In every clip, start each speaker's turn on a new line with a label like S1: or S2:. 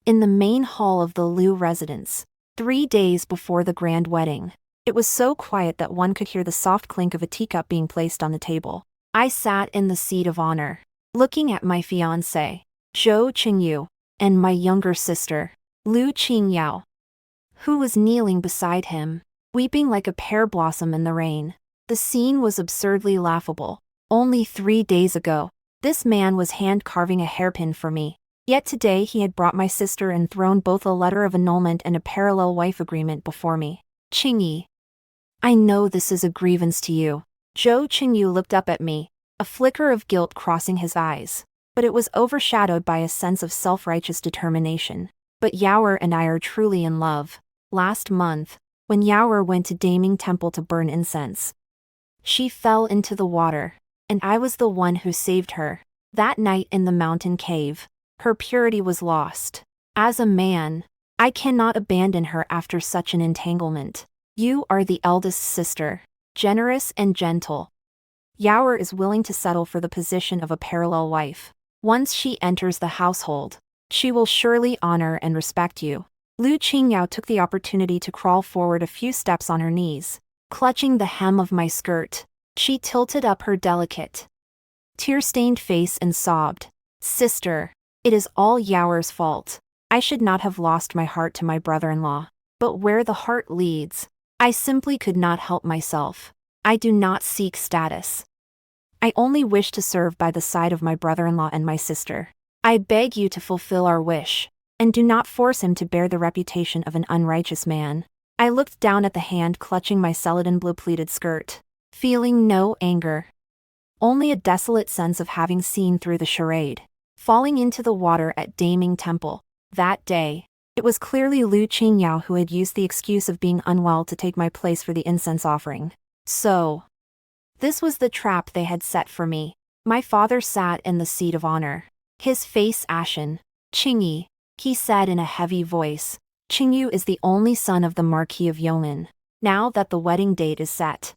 S1: in the main hall of the Lu residence, 3 days before the grand wedding. It was so quiet that one could hear the soft clink of a teacup being placed on the table. I sat in the seat of honor, looking at my fiancé, Zhou Chengyu, and my younger sister, Lu Qingyao, who was kneeling beside him, weeping like a pear blossom in the rain. The scene was absurdly laughable. Only 3 days ago, this man was hand-carving a hairpin for me. Yet today he had brought my sister and thrown both a letter of annulment and a parallel wife agreement before me. Qingyi, I know this is a grievance to you. Zhou Chengyu looked up at me, a flicker of guilt crossing his eyes, but it was overshadowed by a sense of self-righteous determination. But Yaoer and I are truly in love. Last month, when Yaoer went to Daming Temple to burn incense, she fell into the water, and I was the one who saved her. That night in the mountain cave, her purity was lost. As a man, I cannot abandon her after such an entanglement. You are the eldest sister, generous and gentle. Yaoer is willing to settle for the position of a parallel wife. Once she enters the household, she will surely honor and respect you. Lu Qingyao took the opportunity to crawl forward a few steps on her knees. Clutching the hem of my skirt, she tilted up her delicate, tear-stained face and sobbed, "Sister, it is all Yaoer's fault. I should not have lost my heart to my brother-in-law. But where the heart leads, I simply could not help myself. I do not seek status. I only wish to serve by the side of my brother-in-law and my sister. I beg you to fulfill our wish, and do not force him to bear the reputation of an unrighteous man." I looked down at the hand clutching my celadon blue pleated skirt, feeling no anger, only a desolate sense of having seen through the charade. Falling into the water at Daming Temple, that day, it was clearly Lu Qingyao who had used the excuse of being unwell to take my place for the incense offering. So, this was the trap they had set for me. My father sat in the seat of honor, his face ashen. "Qingyi," he said in a heavy voice, "Chengyu is the only son of the Marquis of Yongnan. Now that the wedding date is set,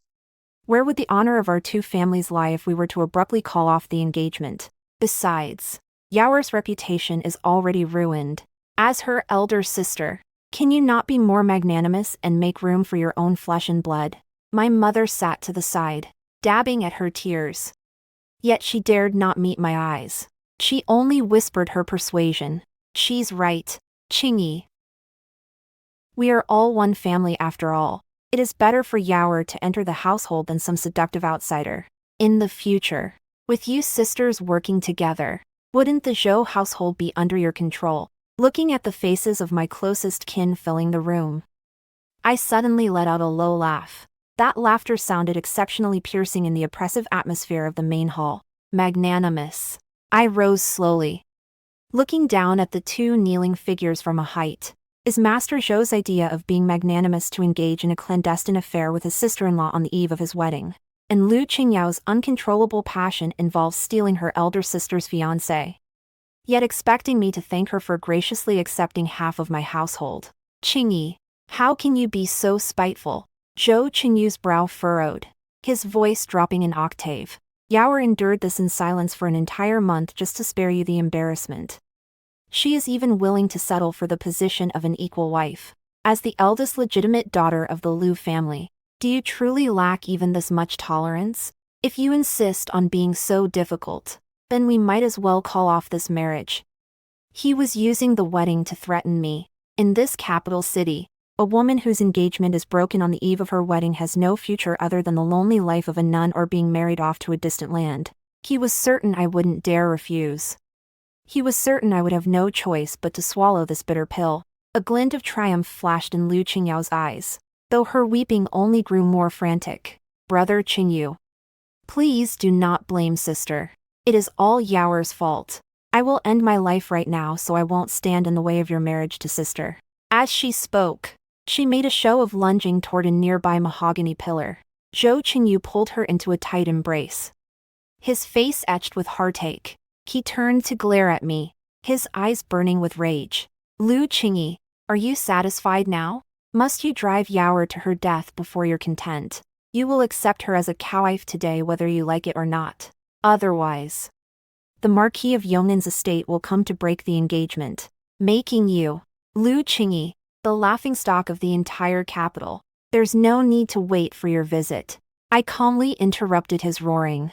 S1: where would the honor of our two families lie if we were to abruptly call off the engagement? Besides, Yaoer's reputation is already ruined. As her elder sister, can you not be more magnanimous and make room for your own flesh and blood?" My mother sat to the side, dabbing at her tears. Yet she dared not meet my eyes. She only whispered her persuasion. "She's right, Qingyi. We are all one family after all. It is better for Yaoer to enter the household than some seductive outsider. In the future, with you sisters working together, wouldn't the Zhou household be under your control?" Looking at the faces of my closest kin filling the room, I suddenly let out a low laugh. That laughter sounded exceptionally piercing in the oppressive atmosphere of the main hall. Magnanimous. I rose slowly, looking down at the two kneeling figures from a height. Is Master Zhou's idea of being magnanimous to engage in a clandestine affair with his sister-in-law on the eve of his wedding? And Lu Qingyao's uncontrollable passion involves stealing her elder sister's fiancé, yet expecting me to thank her for graciously accepting half of my household. "Qingyi, how can you be so spiteful?" Zhou Chengyu's brow furrowed, his voice dropping an octave. "Yaoer endured this in silence for an entire month just to spare you the embarrassment. She is even willing to settle for the position of an equal wife. As the eldest legitimate daughter of the Lu family, do you truly lack even this much tolerance? If you insist on being so difficult, then we might as well call off this marriage." He was using the wedding to threaten me. In this capital city, a woman whose engagement is broken on the eve of her wedding has no future other than the lonely life of a nun or being married off to a distant land. He was certain I wouldn't dare refuse. He was certain I would have no choice but to swallow this bitter pill. A glint of triumph flashed in Lu Qingyao's eyes, though her weeping only grew more frantic. "Brother Qingyu, please do not blame sister. It is all Yaoer's fault. I will end my life right now so I won't stand in the way of your marriage to sister." As she spoke, she made a show of lunging toward a nearby mahogany pillar. Zhou Chengyu pulled her into a tight embrace, his face etched with heartache. He turned to glare at me, his eyes burning with rage. "Lu Qingyi, are you satisfied now? Must you drive Yaoer to her death before you're content? You will accept her as a cowwife today whether you like it or not. Otherwise, the Marquis of Yongnan's estate will come to break the engagement." making you Lu Qingyi the laughingstock of the entire capital. There's no need to wait for your visit. I calmly interrupted his roaring,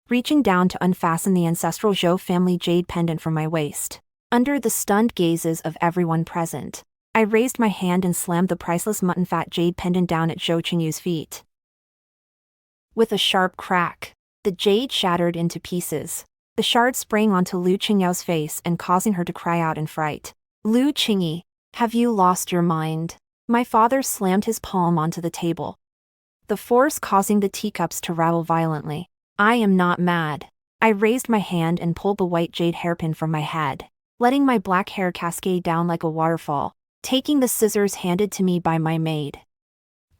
S1: reaching down to unfasten the ancestral Zhou family jade pendant from my waist. Under the stunned gazes of everyone present, I raised my hand and slammed the priceless mutton fat jade pendant down at Zhou Chengyu's feet. With a sharp crack, the jade shattered into pieces. The shard sprang onto Lu Qingyao's face and causing her to cry out in fright. Lu Qingyi, have you lost your mind? My father slammed his palm onto the table, the force causing the teacups to rattle violently. I am not mad. I raised my hand and pulled the white jade hairpin from my head, letting my black hair cascade down like a waterfall. Taking the scissors handed to me by my maid,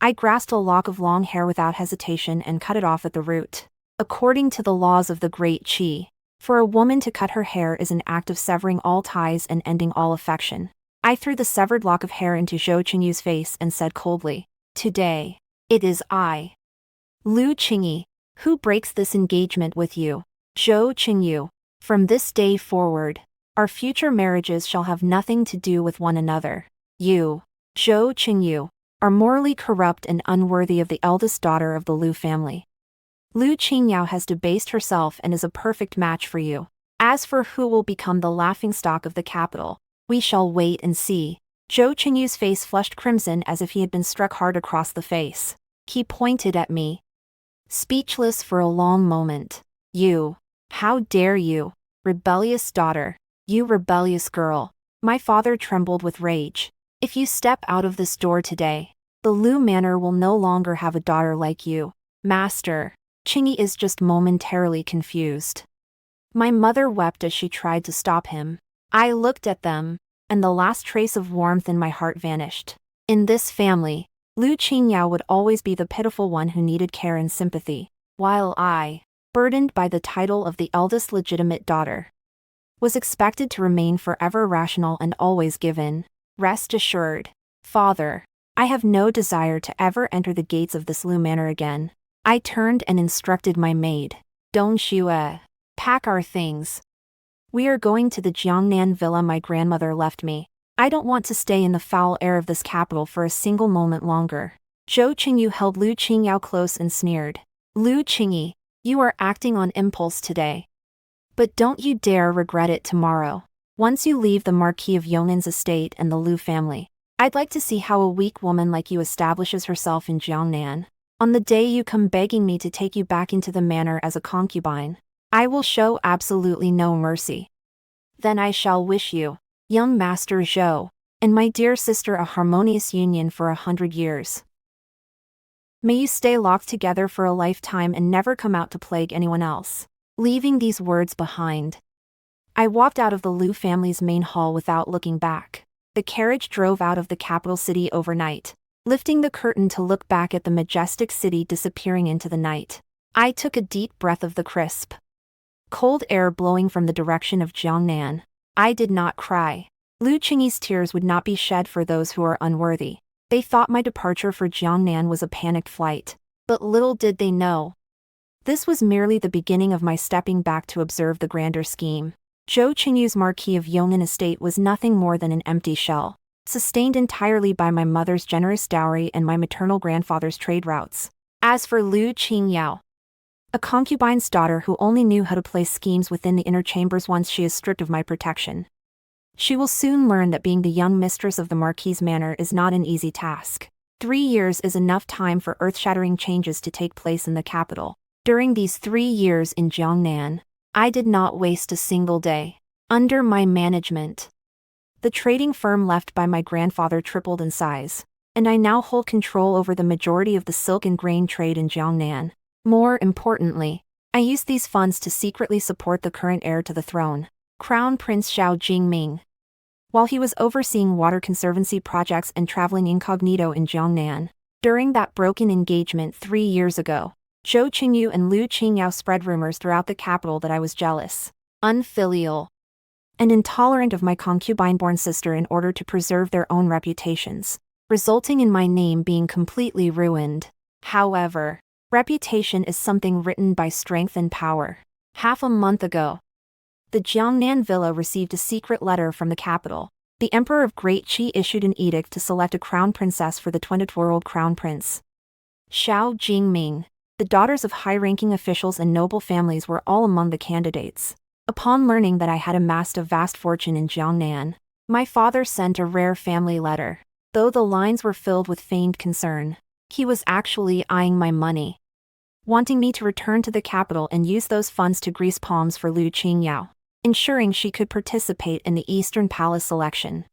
S1: I grasped a lock of long hair without hesitation and cut it off at the root. According to the laws of the Great Qi, for a woman to cut her hair is an act of severing all ties and ending all affection. I threw the severed lock of hair into Zhou Chengyu's face and said coldly, "Today, it is I, Lu Qingyi, who breaks this engagement with you, Zhou Chengyu. From this day forward, our future marriages shall have nothing to do with one another. You, Zhou Chengyu, are morally corrupt and unworthy of the eldest daughter of the Lu family. Lu Qingyao has debased herself and is a perfect match for you. As for who will become the laughingstock of the capital, we shall wait and see." Zhou Chengyu's face flushed crimson as if he had been struck hard across the face. He pointed at me, speechless for a long moment. "You, how dare you, rebellious daughter, you rebellious girl." My father trembled with rage. "If you step out of this door today, the Lu manor will no longer have a daughter like you, master." Qingyi is just momentarily confused. My mother wept as she tried to stop him. I looked at them, and the last trace of warmth in my heart vanished. In this family, Lu Qingyao would always be the pitiful one who needed care and sympathy, while I, burdened by the title of the eldest legitimate daughter, was expected to remain forever rational and always give in. Rest assured, father, I have no desire to ever enter the gates of this Lu manor again. I turned and instructed my maid, Dong Xue, pack our things. We are going to the Jiangnan villa my grandmother left me. I don't want to stay in the foul air of this capital for a single moment longer. Zhou Chengyu held Lu Qingyao close and sneered. "Lu Qingyi, you are acting on impulse today. But don't you dare regret it tomorrow. Once you leave the Marquis of Yongnan's estate and the Lu family, I'd like to see how a weak woman like you establishes herself in Jiangnan. On the day you come begging me to take you back into the manor as a concubine, I will show absolutely no mercy. Then I shall wish you, young Master Zhou, and my dear sister a harmonious union for 100 years. May you stay locked together for a lifetime and never come out to plague anyone else." Leaving these words behind, I walked out of the Lu family's main hall without looking back. The carriage drove out of the capital city overnight, lifting the curtain to look back at the majestic city disappearing into the night. I took a deep breath of the crisp, cold air blowing from the direction of Jiangnan. I did not cry. Lu Qingyi's tears would not be shed for those who are unworthy. They thought my departure for Jiangnan was a panicked flight, but little did they know, this was merely the beginning of my stepping back to observe the grander scheme. Zhou Chengyu's Marquis of Yongnan estate was nothing more than an empty shell, sustained entirely by my mother's generous dowry and my maternal grandfather's trade routes. As for Lu Qingyao, a concubine's daughter who only knew how to play schemes within the inner chambers once she is stripped of my protection, she will soon learn that being the young mistress of the Marquis' manor is not an easy task. 3 years is enough time for earth-shattering changes to take place in the capital. During these 3 years in Jiangnan, I did not waste a single day. Under my management, the trading firm left by my grandfather tripled in size, and I now hold control over the majority of the silk and grain trade in Jiangnan. More importantly, I used these funds to secretly support the current heir to the throne, Crown Prince Xiao Jingming, while he was overseeing water conservancy projects and traveling incognito in Jiangnan. During that broken engagement 3 years ago, Zhou Chengyu and Lu Qingyao spread rumors throughout the capital that I was jealous, unfilial, and intolerant of my concubine-born sister in order to preserve their own reputations, resulting in my name being completely ruined. However, reputation is something written by strength and power. Half a month ago, The Jiangnan villa received a secret letter from the capital. The Emperor of Great Qi issued an edict to select a crown princess for the 20th crown prince. Xiao Jingming. The daughters of high-ranking officials and noble families were all among the candidates. Upon learning that I had amassed a vast fortune in Jiangnan, my father sent a rare family letter. Though the lines were filled with feigned concern, he was actually eyeing my money, wanting me to return to the capital and use those funds to grease palms for Lu Qingyao, ensuring she could participate in the Eastern Palace election.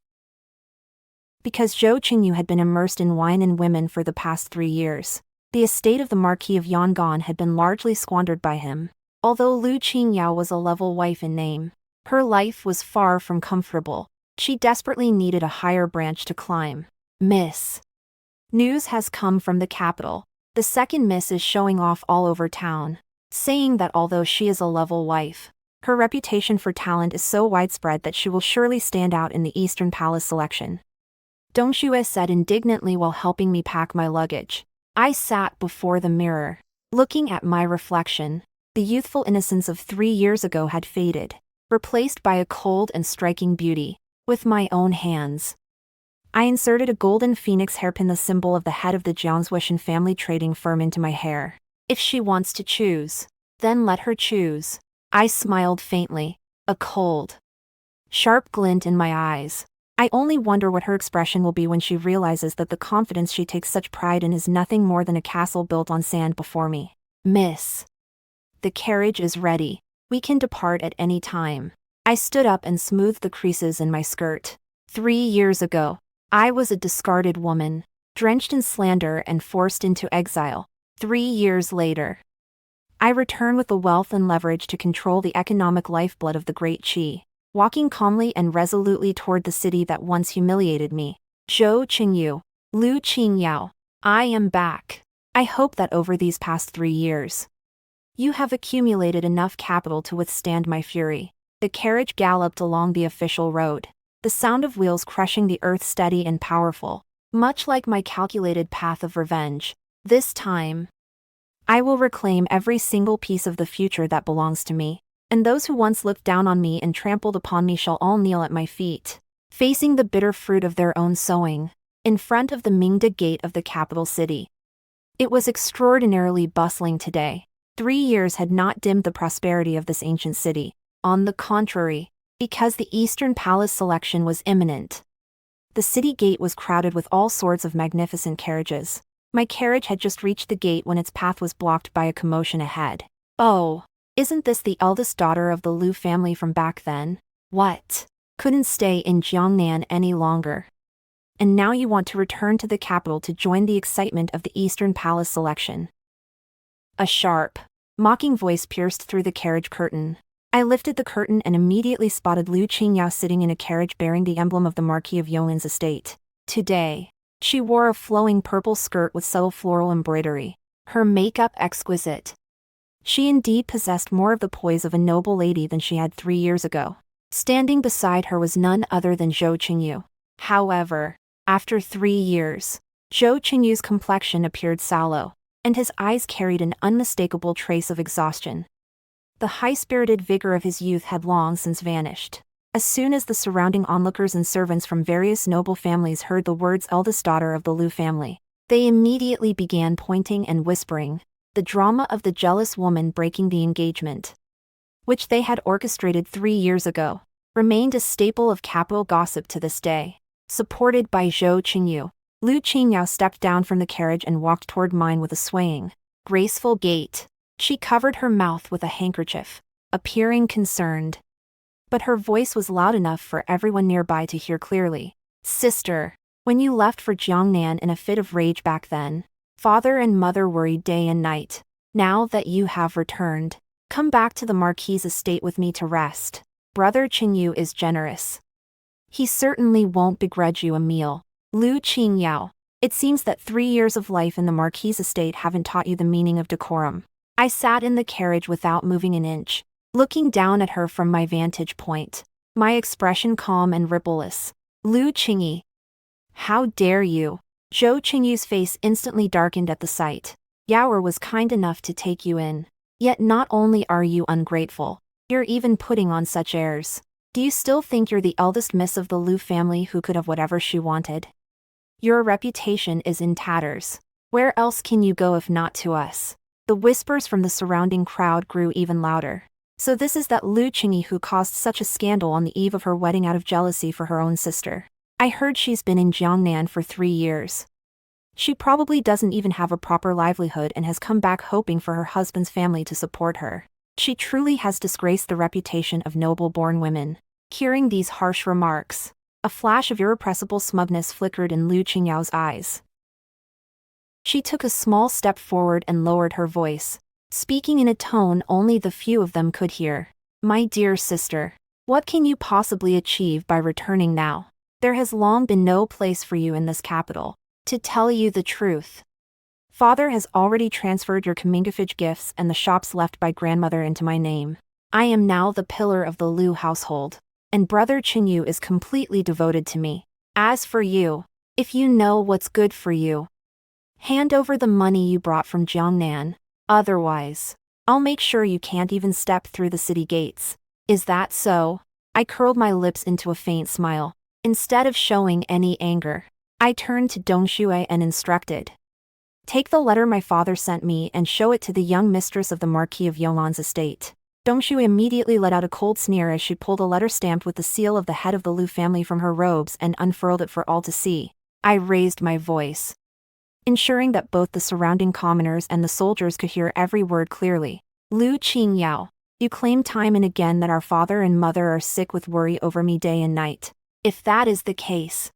S1: Because Zhou Chengyu had been immersed in wine and women for the past 3 years, the estate of the Marquis of Yangon had been largely squandered by him. Although Lu Qingyao was a level wife in name, her life was far from comfortable. She desperately needed a higher branch to climb. Miss. News has come from the capital. The second miss is showing off all over town, saying that although she is a level wife, her reputation for talent is so widespread that she will surely stand out in the Eastern Palace selection. Dong Xue said indignantly while helping me pack my luggage. I sat before the mirror, looking at my reflection. The youthful innocence of 3 years ago had faded, replaced by a cold and striking beauty. With my own hands, I inserted a golden phoenix hairpin, the symbol of the head of the Jiangnan family trading firm, into my hair. If she wants to choose, then let her choose. I smiled faintly, a cold, sharp glint in my eyes. I only wonder what her expression will be when she realizes that the confidence she takes such pride in is nothing more than a castle built on sand before me. Miss. The carriage is ready. We can depart at any time. I stood up and smoothed the creases in my skirt. 3 years ago, I was a discarded woman, drenched in slander and forced into exile. 3 years later, I return with the wealth and leverage to control the economic lifeblood of the Great Qi, walking calmly and resolutely toward the city that once humiliated me. Zhou Chengyu, Lu Qingyao, I am back. I hope that over these past 3 years, you have accumulated enough capital to withstand my fury. The carriage galloped along the official road, the sound of wheels crushing the earth steady and powerful, much like my calculated path of revenge. This time, I will reclaim every single piece of the future that belongs to me, and those who once looked down on me and trampled upon me shall all kneel at my feet, facing the bitter fruit of their own sowing, in front of the Mingda gate of the capital city. It was extraordinarily bustling today. 3 years had not dimmed the prosperity of this ancient city. On the contrary, because the Eastern Palace selection was imminent, the city gate was crowded with all sorts of magnificent carriages. My carriage had just reached the gate when its path was blocked by a commotion ahead. Oh, isn't this the eldest daughter of the Lu family from back then? What? Couldn't stay in Jiangnan any longer. And now you want to return to the capital to join the excitement of the Eastern Palace selection. A sharp, mocking voice pierced through the carriage curtain. I lifted the curtain and immediately spotted Lu Qingyao sitting in a carriage bearing the emblem of the Marquis of Yangon's estate. Today, she wore a flowing purple skirt with subtle floral embroidery, her makeup exquisite. She indeed possessed more of the poise of a noble lady than she had 3 years ago. Standing beside her was none other than Zhou Chengyu. However, after 3 years, Zhou Chengyu's complexion appeared sallow, and his eyes carried an unmistakable trace of exhaustion. The high-spirited vigor of his youth had long since vanished. As soon as the surrounding onlookers and servants from various noble families heard the words eldest daughter of the Lu family, they immediately began pointing and whispering. The drama of the jealous woman breaking the engagement, which they had orchestrated 3 years ago, remained a staple of capital gossip to this day. Supported by Zhou Chengyu, Lu Qingyao stepped down from the carriage and walked toward mine with a swaying, graceful gait. She covered her mouth with a handkerchief, appearing concerned. But her voice was loud enough for everyone nearby to hear clearly. Sister, when you left for Jiangnan in a fit of rage back then, father and mother worried day and night. Now that you have returned, come back to the Marquis's estate with me to rest. Brother Qingyu is generous. He certainly won't begrudge you a meal. Lu Qingyao, it seems that 3 years of life in the Marquis's estate haven't taught you the meaning of decorum. I sat in the carriage without moving an inch, looking down at her from my vantage point, my expression calm and rippleless. Lu Qingyi. How dare you? Zhou Chengyu's face instantly darkened at the sight. Yaoer was kind enough to take you in. Yet not only are you ungrateful, You're even putting on such airs. Do you still think you're the eldest miss of the Lu family who could have whatever she wanted? Your reputation is in tatters. Where else can you go if not to us? The whispers from the surrounding crowd grew even louder. So this is that Lu Qingyao who caused such a scandal on the eve of her wedding out of jealousy for her own sister. I heard she's been in Jiangnan for 3 years. She probably doesn't even have a proper livelihood and has come back hoping for her husband's family to support her. She truly has disgraced the reputation of noble-born women. Hearing these harsh remarks, a flash of irrepressible smugness flickered in Lu Qingyao's eyes. She took a small step forward and lowered her voice, speaking in a tone only the few of them could hear. My dear sister, what can you possibly achieve by returning now? There has long been no place for you in this capital. To tell you the truth, Father has already transferred your comminglage gifts and the shops left by grandmother into my name. I am now the pillar of the Lu household, and Brother Qingyu is completely devoted to me. As for you, if you know what's good for you, hand over the money you brought from Jiangnan. Otherwise, I'll make sure you can't even step through the city gates. Is that so? I curled my lips into a faint smile. Instead of showing any anger, I turned to Dong Shui and instructed. Take the letter my father sent me and show it to the young mistress of the Marquis of Yong'an's estate. Dong Shui immediately let out a cold sneer as she pulled a letter stamped with the seal of the head of the Lu family from her robes and unfurled it for all to see. I raised my voice, ensuring that both the surrounding commoners and the soldiers could hear every word clearly. Lu Qingyao, you claim time and again that our father and mother are sick with worry over me day and night. If that is the case,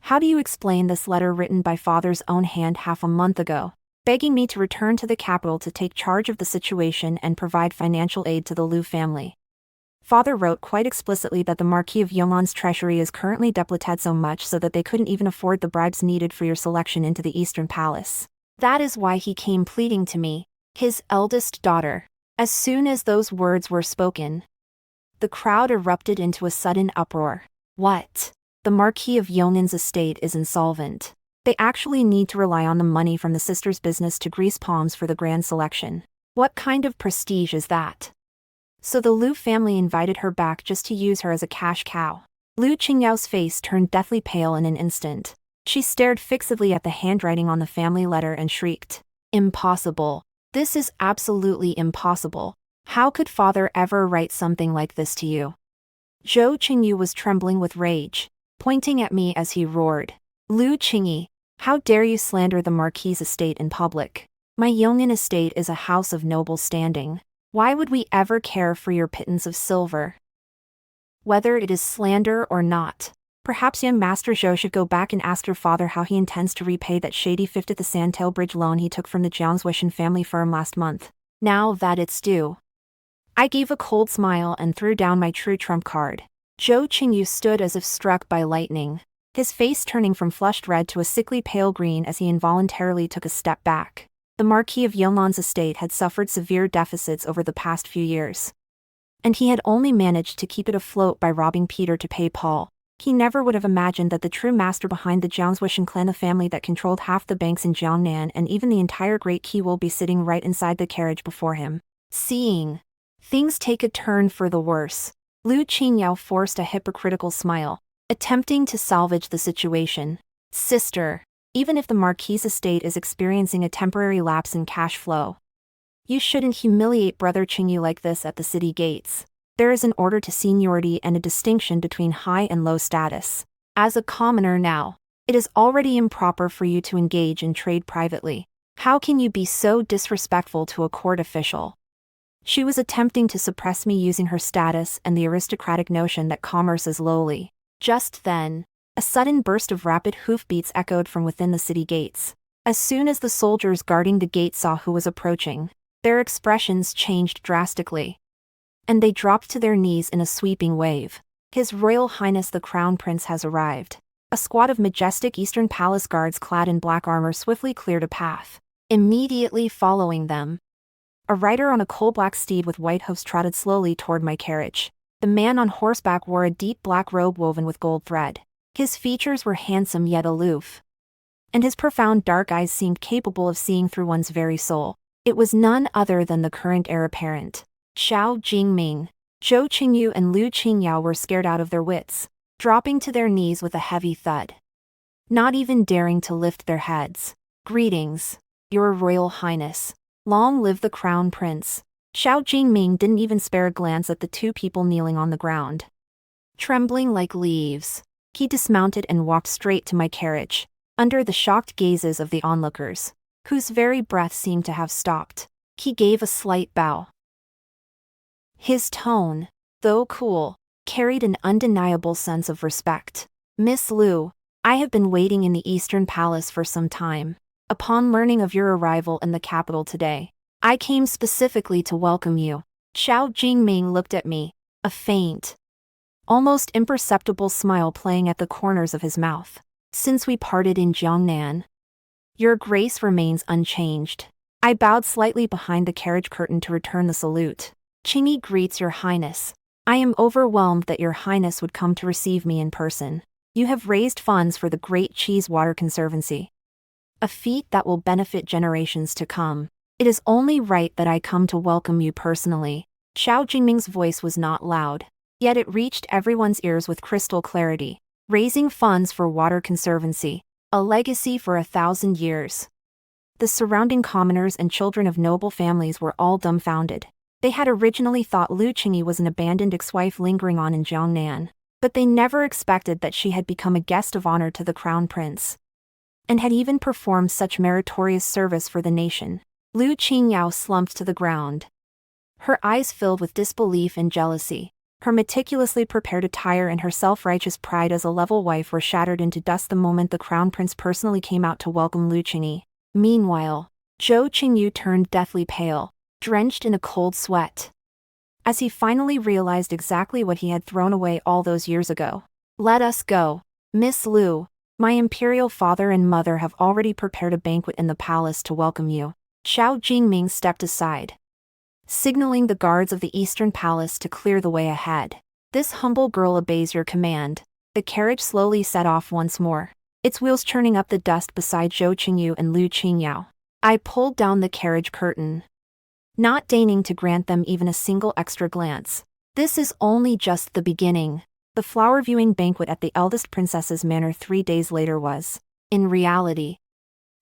S1: how do you explain this letter written by father's own hand half a month ago, begging me to return to the capital to take charge of the situation and provide financial aid to the Lu family? Father wrote quite explicitly that the Marquis of Yong'an's treasury is currently depleted so much so that they couldn't even afford the bribes needed for your selection into the Eastern Palace. That is why he came pleading to me, his eldest daughter. As soon as those words were spoken, the crowd erupted into a sudden uproar. What? The Marquis of Yong'an's estate is insolvent. They actually need to rely on the money from the sister's business to grease palms for the grand selection. What kind of prestige is that? So the Lu family invited her back just to use her as a cash cow. Lu Qingyao's face turned deathly pale in an instant. She stared fixedly at the handwriting on the family letter and shrieked. Impossible. This is absolutely impossible. How could father ever write something like this to you? Zhou Chengyu was trembling with rage, pointing at me as he roared. Lu Qingyao, how dare you slander the Marquis' estate in public? My Yong'an estate is a house of noble standing. Why would we ever care for your pittance of silver? Whether it is slander or not, perhaps young Master Zhou should go back and ask your father how he intends to repay that shady 50th Sandtail Bridge loan he took from the Jiangnan family firm last month, now that it's due. I gave a cold smile and threw down my true trump card. Zhou Chengyu stood as if struck by lightning, his face turning from flushed red to a sickly pale green as he involuntarily took a step back. The Marquis of Yong'an's estate had suffered severe deficits over the past few years, and he had only managed to keep it afloat by robbing Peter to pay Paul. He never would have imagined that the true master behind the Jiangnan clan, the family that controlled half the banks in Jiangnan and even the entire Great Qi, will be sitting right inside the carriage before him. Seeing things take a turn for the worse, Lu Qingyao forced a hypocritical smile, attempting to salvage the situation. Sister, even if the Marquis' estate is experiencing a temporary lapse in cash flow, you shouldn't humiliate Brother Qingyu like this at the city gates. There is an order to seniority and a distinction between high and low status. As a commoner now, it is already improper for you to engage in trade privately. How can you be so disrespectful to a court official? She was attempting to suppress me using her status and the aristocratic notion that commerce is lowly. Just then, a sudden burst of rapid hoofbeats echoed from within the city gates. As soon as the soldiers guarding the gate saw who was approaching, their expressions changed drastically, and they dropped to their knees in a sweeping wave. His Royal Highness the Crown Prince has arrived. A squad of majestic Eastern Palace guards clad in black armor swiftly cleared a path. Immediately following them, a rider on a coal-black steed with white hooves trotted slowly toward my carriage. The man on horseback wore a deep black robe woven with gold thread. His features were handsome yet aloof, and his profound dark eyes seemed capable of seeing through one's very soul. It was none other than the current heir apparent, Xiao Jingming. Zhou Chengyu and Lu Qingyao were scared out of their wits, dropping to their knees with a heavy thud, not even daring to lift their heads. "Greetings, Your Royal Highness. Long live the Crown Prince." Xiao Jingming didn't even spare a glance at the two people kneeling on the ground. Trembling like leaves, he dismounted and walked straight to my carriage, under the shocked gazes of the onlookers, whose very breath seemed to have stopped. He gave a slight bow. His tone, though cool, carried an undeniable sense of respect. "Miss Lu, I have been waiting in the Eastern Palace for some time. Upon learning of your arrival in the capital today, I came specifically to welcome you." Xiao Jingming looked at me, a faint, almost imperceptible smile playing at the corners of his mouth. "Since we parted in Jiangnan, your grace remains unchanged." I bowed slightly behind the carriage curtain to return the salute. "Qingyi greets your highness. I am overwhelmed that your highness would come to receive me in person. You have raised funds for the Great Cheese Water Conservancy, a feat that will benefit generations to come. It is only right that I come to welcome you personally." Xiao Jingming's voice was not loud, yet it reached everyone's ears with crystal clarity. Raising funds for water conservancy, a legacy for 1,000 years. The surrounding commoners and children of noble families were all dumbfounded. They had originally thought Lu Qingyao was an abandoned ex-wife lingering on in Jiangnan, but they never expected that she had become a guest of honor to the crown prince, and had even performed such meritorious service for the nation. Lu Qingyao slumped to the ground, her eyes filled with disbelief and jealousy. Her meticulously prepared attire and her self-righteous pride as a level wife were shattered into dust the moment the crown prince personally came out to welcome Lu Qingyao. Meanwhile, Zhou Chengyu turned deathly pale, drenched in a cold sweat, as he finally realized exactly what he had thrown away all those years ago. "Let us go. Miss Lu, my imperial father and mother have already prepared a banquet in the palace to welcome you." Xiao Jingming stepped aside, signaling the guards of the Eastern Palace to clear the way ahead. "This humble girl obeys your command." The carriage slowly set off once more, its wheels churning up the dust beside Zhou Chengyu and Lu Qingyao. I pulled down the carriage curtain, not deigning to grant them even a single extra glance. This is only just the beginning. The flower viewing banquet at the eldest princess's manor 3 days later was, in reality,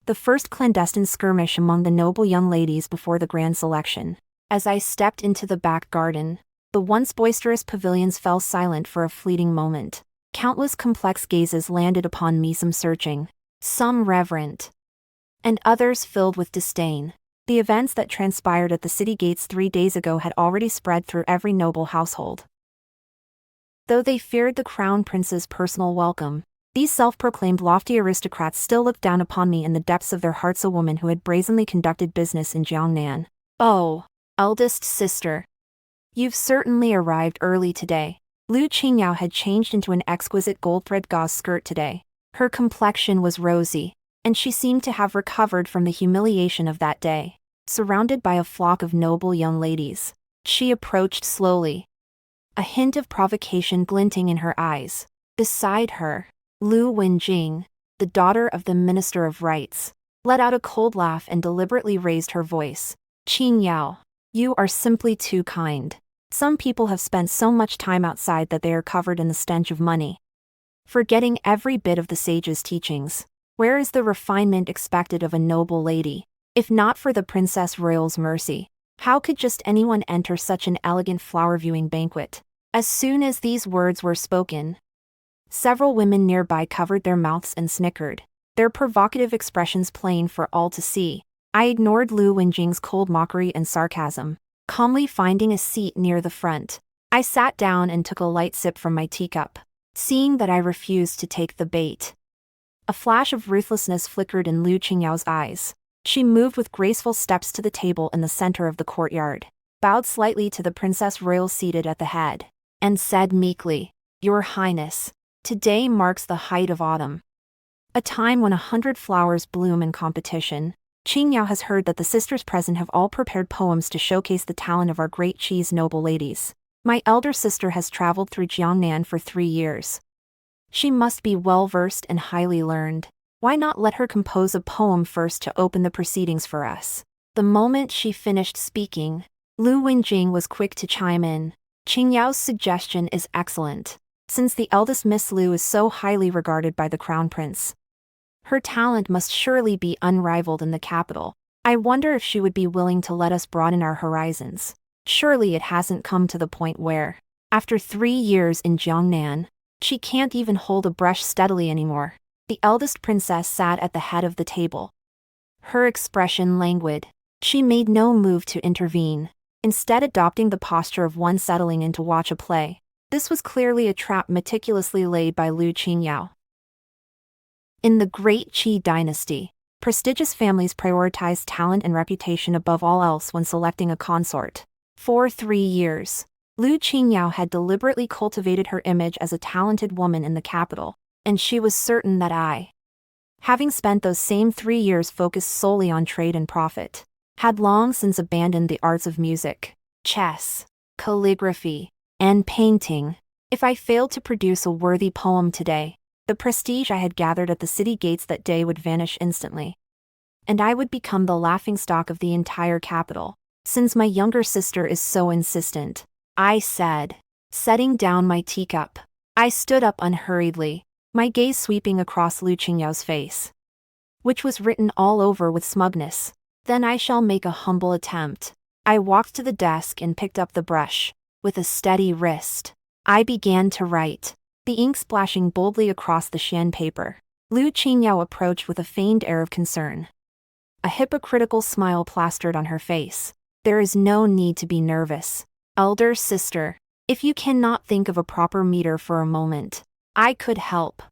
S1: the first clandestine skirmish among the noble young ladies before the grand selection. As I stepped into the back garden, the once boisterous pavilions fell silent for a fleeting moment. Countless complex gazes landed upon me, some searching, some reverent, and others filled with disdain. The events that transpired at the city gates 3 days ago had already spread through every noble household. Though they feared the crown prince's personal welcome, these self-proclaimed lofty aristocrats still looked down upon me in the depths of their hearts, a woman who had brazenly conducted business in Jiangnan. "Oh, eldest sister, you've certainly arrived early today." Lu Qingyao had changed into an exquisite gold-thread gauze skirt today. Her complexion was rosy, and she seemed to have recovered from the humiliation of that day. Surrounded by a flock of noble young ladies, she approached slowly, a hint of provocation glinting in her eyes. Beside her, Lu Wenjing, the daughter of the Minister of Rights, let out a cold laugh and deliberately raised her voice. "Qingyao, you are simply too kind. Some people have spent so much time outside that they are covered in the stench of money, forgetting every bit of the sage's teachings. Where is the refinement expected of a noble lady? If not for the Princess Royal's mercy, how could just anyone enter such an elegant flower-viewing banquet?" As soon as these words were spoken, several women nearby covered their mouths and snickered, their provocative expressions plain for all to see. I ignored Lu Wenjing's cold mockery and sarcasm, calmly finding a seat near the front. I sat down and took a light sip from my teacup, seeing that I refused to take the bait. A flash of ruthlessness flickered in Lu Qingyao's eyes. She moved with graceful steps to the table in the center of the courtyard, bowed slightly to the Princess Royal seated at the head, and said meekly, "Your Highness, today marks the height of autumn, a time when 100 flowers bloom in competition. Qingyao has heard that the sisters present have all prepared poems to showcase the talent of our great cheese noble ladies. My elder sister has traveled through Jiangnan for 3 years. She must be well-versed and highly learned. Why not let her compose a poem first to open the proceedings for us?" The moment she finished speaking, Lu Wenjing was quick to chime in. Qingyao's suggestion is excellent, since the eldest Miss Lu is so highly regarded by the crown prince. Her talent must surely be unrivaled in the capital. I wonder if she would be willing to let us broaden our horizons. Surely it hasn't come to the point where, after 3 years in Jiangnan, she can't even hold a brush steadily anymore. The eldest princess sat at the head of the table. Her expression languid. She made no move to intervene, instead adopting the posture of one settling in to watch a play. This was clearly a trap meticulously laid by Lu Qingyao. In the Great Qi dynasty, prestigious families prioritized talent and reputation above all else when selecting a consort. For 3 years, Lu Qingyao had deliberately cultivated her image as a talented woman in the capital, and she was certain that I, having spent those same 3 years focused solely on trade and profit, had long since abandoned the arts of music, chess, calligraphy, and painting. If I failed to produce a worthy poem today, the prestige I had gathered at the city gates that day would vanish instantly, and I would become the laughingstock of the entire capital. Since my younger sister is so insistent, I said, setting down my teacup. I stood up unhurriedly, my gaze sweeping across Lu Qingyao's face, which was written all over with smugness. Then I shall make a humble attempt. I walked to the desk and picked up the brush. With a steady wrist, I began to write, the ink splashing boldly across the shan paper. Lu Qingyao approached with a feigned air of concern. A hypocritical smile plastered on her face. There is no need to be nervous, elder sister. If you cannot think of a proper meter for a moment, I could help.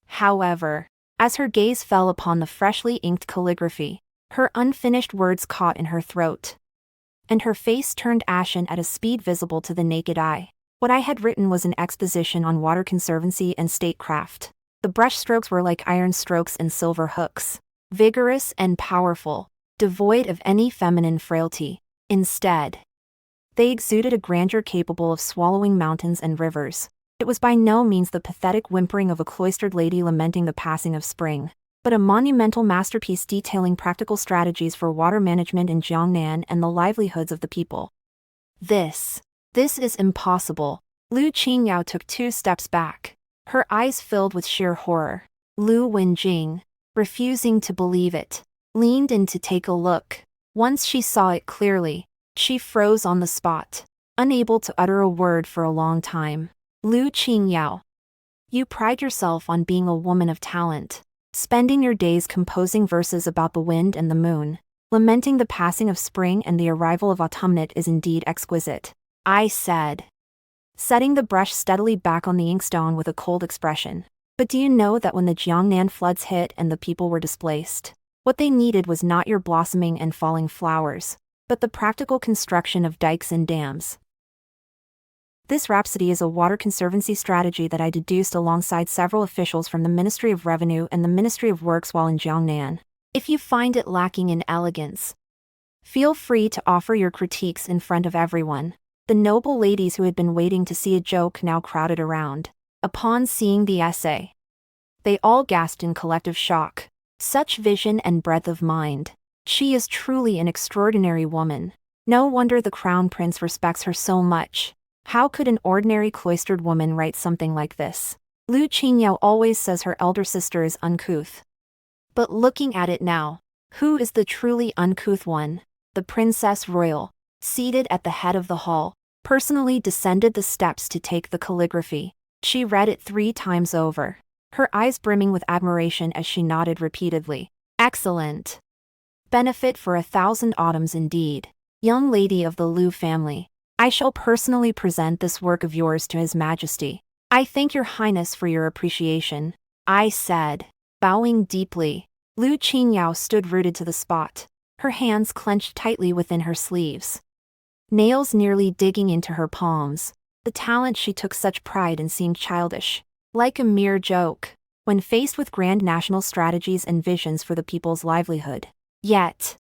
S1: However, as her gaze fell upon the freshly inked calligraphy, her unfinished words caught in her throat, and her face turned ashen at a speed visible to the naked eye. What I had written was an exposition on water conservancy and statecraft. The brush strokes were like iron strokes and silver hooks, vigorous and powerful, devoid of any feminine frailty. Instead, they exuded a grandeur capable of swallowing mountains and rivers. It was by no means the pathetic whimpering of a cloistered lady lamenting the passing of spring, but a monumental masterpiece detailing practical strategies for water management in Jiangnan and the livelihoods of the people. This is impossible. Lu Qingyao took 2 steps back, her eyes filled with sheer horror. Lu Wenjing, refusing to believe it, leaned in to take a look. Once she saw it clearly, she froze on the spot, unable to utter a word for a long time. Lu Qingyao, you pride yourself on being a woman of talent, spending your days composing verses about the wind and the moon, lamenting the passing of spring and the arrival of autumn. It is indeed exquisite, I said, setting the brush steadily back on the inkstone with a cold expression. But do you know that when the Jiangnan floods hit and the people were displaced, what they needed was not your blossoming and falling flowers, but the practical construction of dikes and dams? This rhapsody is a water conservancy strategy that I deduced alongside several officials from the Ministry of Revenue and the Ministry of Works while in Jiangnan. If you find it lacking in elegance, feel free to offer your critiques in front of everyone. The noble ladies who had been waiting to see a joke now crowded around. Upon seeing the essay, they all gasped in collective shock. Such vision and breadth of mind. She is truly an extraordinary woman. No wonder the crown prince respects her so much. How could an ordinary cloistered woman write something like this? Lu Qingyao always says her elder sister is uncouth. But looking at it now, who is the truly uncouth one? The Princess Royal, seated at the head of the hall, personally descended the steps to take the calligraphy. She read it 3 times over, her eyes brimming with admiration as she nodded repeatedly. Excellent. Benefit for 1,000 autumns indeed. Young lady of the Lu family, I shall personally present this work of yours to His Majesty. I thank your Highness for your appreciation, I said, bowing deeply. Lu Qingyao stood rooted to the spot, her hands clenched tightly within her sleeves, nails nearly digging into her palms. The talent she took such pride in seemed childish, like a mere joke, when faced with grand national strategies and visions for the people's livelihood. Yet,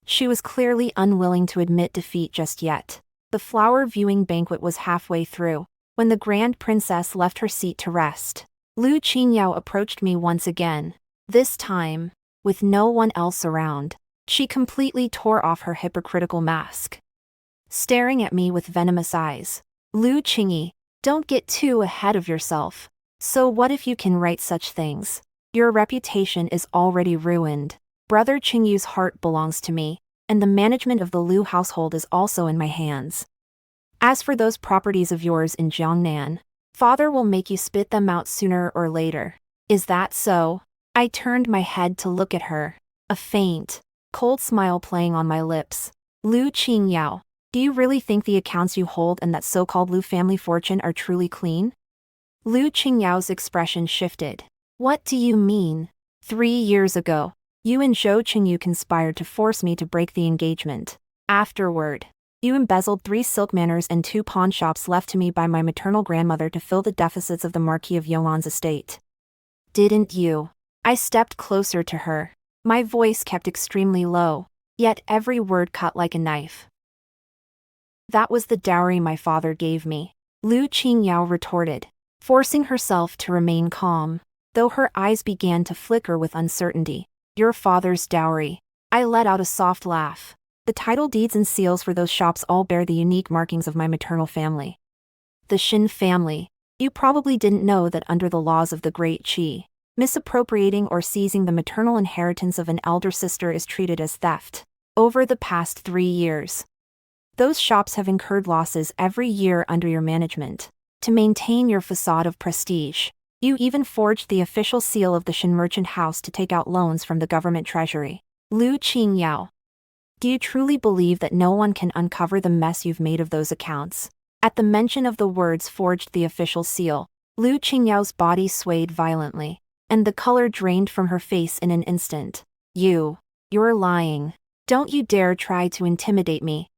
S1: she was clearly unwilling to admit defeat just yet. The flower viewing banquet was halfway through, when the grand princess left her seat to rest. Lu Qingyao approached me once again, this time, with no one else around. She completely tore off her hypocritical mask, staring at me with venomous eyes. Lu Qingyao, don't get too ahead of yourself. So what if you can write such things? Your reputation is already ruined. Brother Qingyu's heart belongs to me, and the management of the Lu household is also in my hands. As for those properties of yours in Jiangnan, father will make you spit them out sooner or later. Is that so? I turned my head to look at her, a faint, cold smile playing on my lips. Lu Qingyao, do you really think the accounts you hold and that so-called Lu family fortune are truly clean? Lu Qingyao's expression shifted. What do you mean? 3 years ago, you and Zhou Chengyu conspired to force me to break the engagement. Afterward, you embezzled 3 silk manors and 2 pawn shops left to me by my maternal grandmother to fill the deficits of the Marquis of Yong'an's estate. Didn't you? I stepped closer to her. My voice kept extremely low, yet every word cut like a knife. That was the dowry my father gave me, Lu Qingyao retorted, forcing herself to remain calm, though her eyes began to flicker with uncertainty. Your father's dowry. I let out a soft laugh. The title deeds and seals for those shops all bear the unique markings of my maternal family. The Shin family. You probably didn't know that under the laws of the Great Qi, misappropriating or seizing the maternal inheritance of an elder sister is treated as theft. Over the past 3 years, those shops have incurred losses every year under your management. To maintain your facade of prestige, you even forged the official seal of the Shin merchant house to take out loans from the government treasury. Lu Qingyao, do you truly believe that no one can uncover the mess you've made of those accounts? At the mention of the words forged the official seal, Lu Qingyao's body swayed violently, and the color drained from her face in an instant. You're lying. Don't you dare try to intimidate me.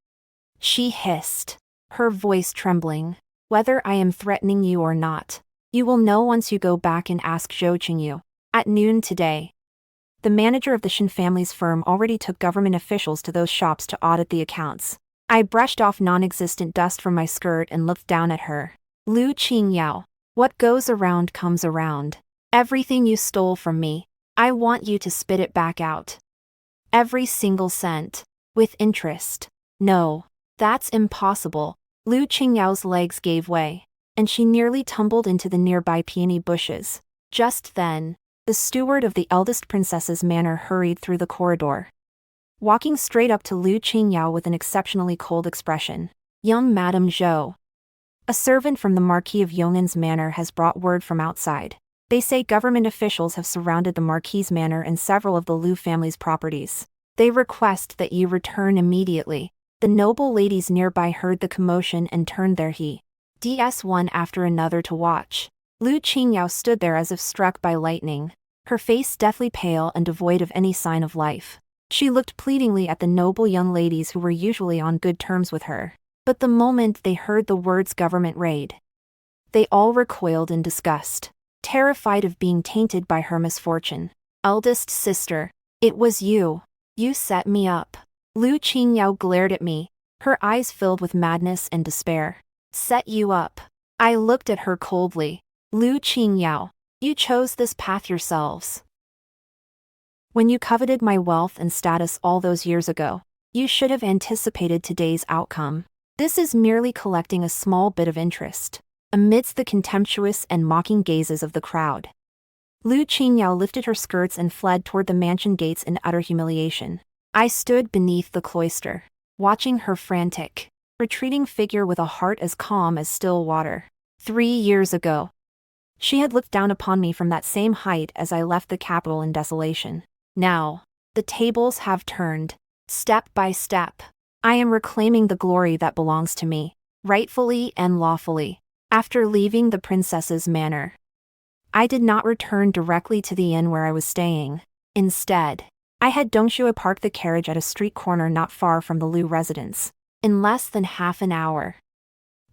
S1: She hissed, her voice trembling. Whether I am threatening you or not, you will know once you go back and ask Zhou Chengyu. At noon today, the manager of the Shin family's firm already took government officials to those shops to audit the accounts. I brushed off non-existent dust from my skirt and looked down at her. Lu Qingyao, what goes around comes around. Everything you stole from me, I want you to spit it back out. Every single cent. With interest. No, that's impossible. Lu Qingyao's legs gave way, and she nearly tumbled into the nearby peony bushes. Just then, the steward of the eldest princess's manor hurried through the corridor, walking straight up to Lu Qingyao with an exceptionally cold expression. Young Madame Zhou. A servant from the Marquis of Yong'an's manor has brought word from outside. They say government officials have surrounded the Marquis's manor and several of the Lu family's properties. They request that you return immediately. The noble ladies nearby heard the commotion and turned their heads one after another to watch. Lu Qingyao stood there as if struck by lightning, her face deathly pale and devoid of any sign of life. She looked pleadingly at the noble young ladies who were usually on good terms with her. But the moment they heard the words government raid, they all recoiled in disgust, terrified of being tainted by her misfortune. Eldest sister, it was you. You set me up. Lu Qingyao glared at me, her eyes filled with madness and despair. Set you up. I looked at her coldly. Lu Qingyao, you chose this path yourselves. When you coveted my wealth and status all those years ago, you should have anticipated today's outcome. This is merely collecting a small bit of interest, amidst the contemptuous and mocking gazes of the crowd. Lu Qingyao lifted her skirts and fled toward the mansion gates in utter humiliation. I stood beneath the cloister, watching her frantic, retreating figure with a heart as calm as still water. 3 years ago, she had looked down upon me from that same height as I left the capital in desolation. Now, the tables have turned. Step by step, I am reclaiming the glory that belongs to me, rightfully and lawfully. After leaving the princess's manor, I did not return directly to the inn where I was staying. Instead, I had Dongxue park the carriage at a street corner not far from the Lu residence. In less than half an hour,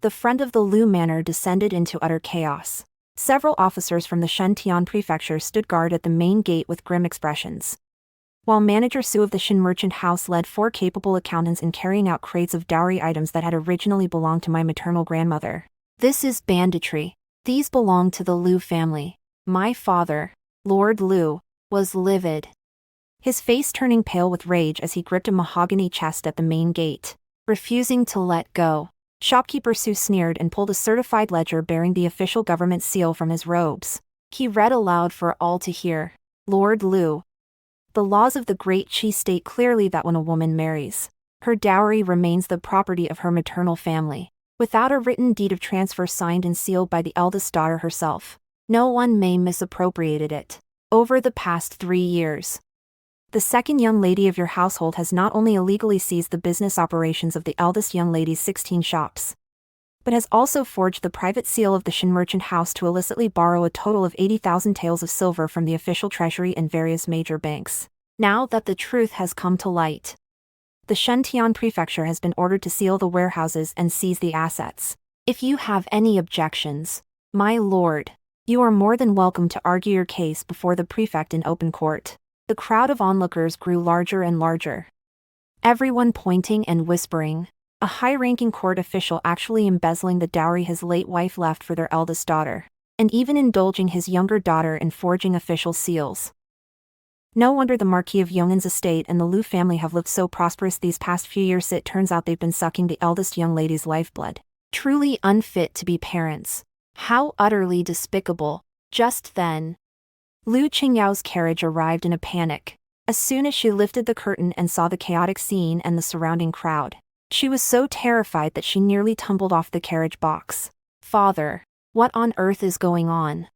S1: the front of the Lu manor descended into utter chaos. Several officers from the Shentian prefecture stood guard at the main gate with grim expressions, while Manager Su of the Shin merchant house led 4 capable accountants in carrying out crates of dowry items that had originally belonged to my maternal grandmother. This is banditry. These belong to the Lu family. My father, Lord Lu, was livid, his face turning pale with rage as he gripped a mahogany chest at the main gate, refusing to let go. Shopkeeper Su sneered and pulled a certified ledger bearing the official government seal from his robes. He read aloud for all to hear. Lord Lu. The laws of the Great Qi state clearly that when a woman marries, her dowry remains the property of her maternal family, without a written deed of transfer signed and sealed by the eldest daughter herself. No one may misappropriate it. Over the past 3 years, the second young lady of your household has not only illegally seized the business operations of the eldest young lady's 16 shops, but has also forged the private seal of the Shen merchant house to illicitly borrow a total of 80,000 taels of silver from the official treasury and various major banks. Now that the truth has come to light, the Shentian prefecture has been ordered to seal the warehouses and seize the assets. If you have any objections, my lord, you are more than welcome to argue your case before the prefect in open court. The crowd of onlookers grew larger and larger, everyone pointing and whispering. A high-ranking court official actually embezzling the dowry his late wife left for their eldest daughter, and even indulging his younger daughter in forging official seals. No wonder the Marquis of Yong'an's estate and the Lu family have lived so prosperous these past few years. It turns out they've been sucking the eldest young lady's lifeblood. Truly unfit to be parents. How utterly despicable. Just then, Lu Qingyao's carriage arrived in a panic. As soon as she lifted the curtain and saw the chaotic scene and the surrounding crowd, she was so terrified that she nearly tumbled off the carriage box. Father, what on earth is going on?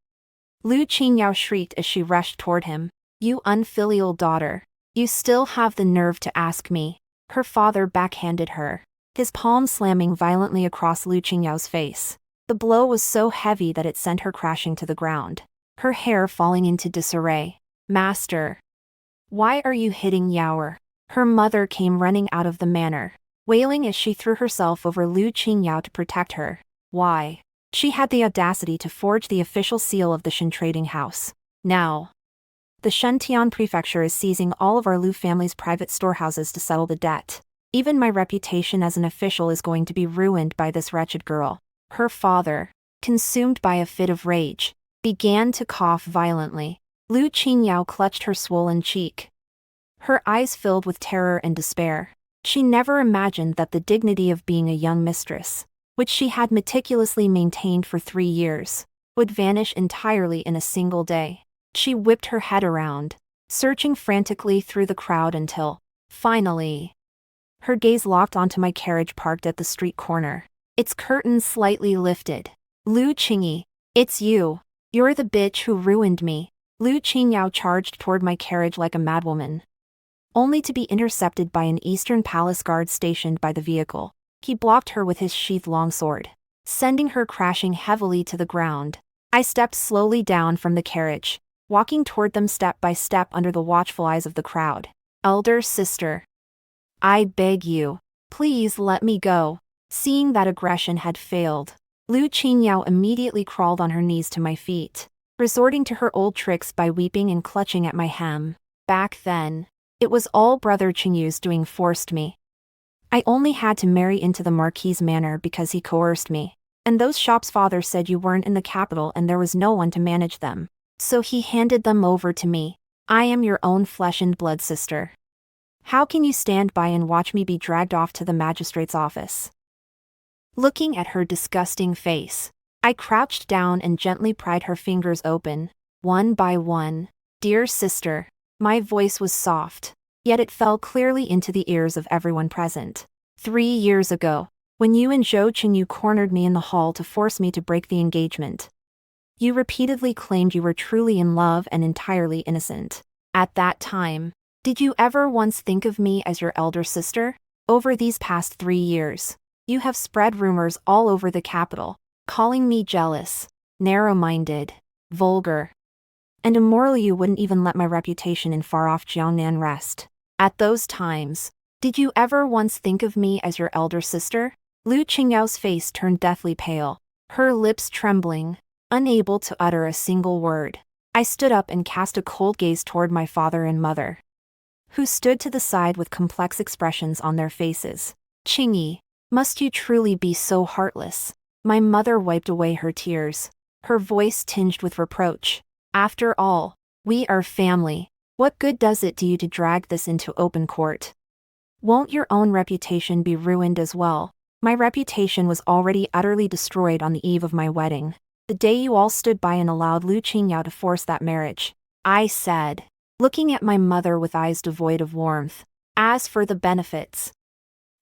S1: Lu Qingyao shrieked as she rushed toward him. You unfilial daughter. You still have the nerve to ask me. Her father backhanded her, his palm slamming violently across Lu Qingyao's face. The blow was so heavy that it sent her crashing to the ground, her hair falling into disarray. Master, why are you hitting Yaoer? Her mother came running out of the manor, wailing as she threw herself over Lu Qingyao to protect her. Why? She had the audacity to forge the official seal of the Shen trading house. Now, the Shentian prefecture is seizing all of our Lu family's private storehouses to settle the debt. Even my reputation as an official is going to be ruined by this wretched girl. Her father, consumed by a fit of rage, began to cough violently. Lu Qingyao clutched her swollen cheek, her eyes filled with terror and despair. She never imagined that the dignity of being a young mistress, which she had meticulously maintained for 3 years, would vanish entirely in a single day. She whipped her head around, searching frantically through the crowd until, finally, her gaze locked onto my carriage parked at the street corner, its curtains slightly lifted. Lu Qingyi, it's you. You're the bitch who ruined me. Lu Qingyao charged toward my carriage like a madwoman, only to be intercepted by an Eastern Palace guard stationed by the vehicle. He blocked her with his sheathed longsword, sending her crashing heavily to the ground. I stepped slowly down from the carriage, walking toward them step by step under the watchful eyes of the crowd. Elder sister, I beg you, please let me go. Seeing that aggression had failed, Lu Qingyao immediately crawled on her knees to my feet, resorting to her old tricks by weeping and clutching at my hem. Back then, it was all Brother Qingyu's doing forced me. I only had to marry into the Marquis's manor because he coerced me, and those shops' father said you weren't in the capital and there was no one to manage them. So he handed them over to me. I am your own flesh and blood sister. How can you stand by and watch me be dragged off to the magistrate's office? Looking at her disgusting face, I crouched down and gently pried her fingers open, one by one. Dear sister, my voice was soft, yet it fell clearly into the ears of everyone present. 3 years ago, when you and Zhou Chengyu cornered me in the hall to force me to break the engagement, you repeatedly claimed you were truly in love and entirely innocent. At that time, did you ever once think of me as your elder sister? Over these past 3 years, you have spread rumors all over the capital, calling me jealous, narrow-minded, vulgar, and immoral. You wouldn't even let my reputation in far-off Jiangnan rest. At those times, did you ever once think of me as your elder sister? Lu Qingyao's face turned deathly pale, her lips trembling, unable to utter a single word. I stood up and cast a cold gaze toward my father and mother, who stood to the side with complex expressions on their faces. Qingyi, must you truly be so heartless? My mother wiped away her tears, her voice tinged with reproach. After all, we are family. What good does it do you to drag this into open court? Won't your own reputation be ruined as well? My reputation was already utterly destroyed on the eve of my wedding, the day you all stood by and allowed Lu Qingyao to force that marriage, I said, looking at my mother with eyes devoid of warmth. As for the benefits,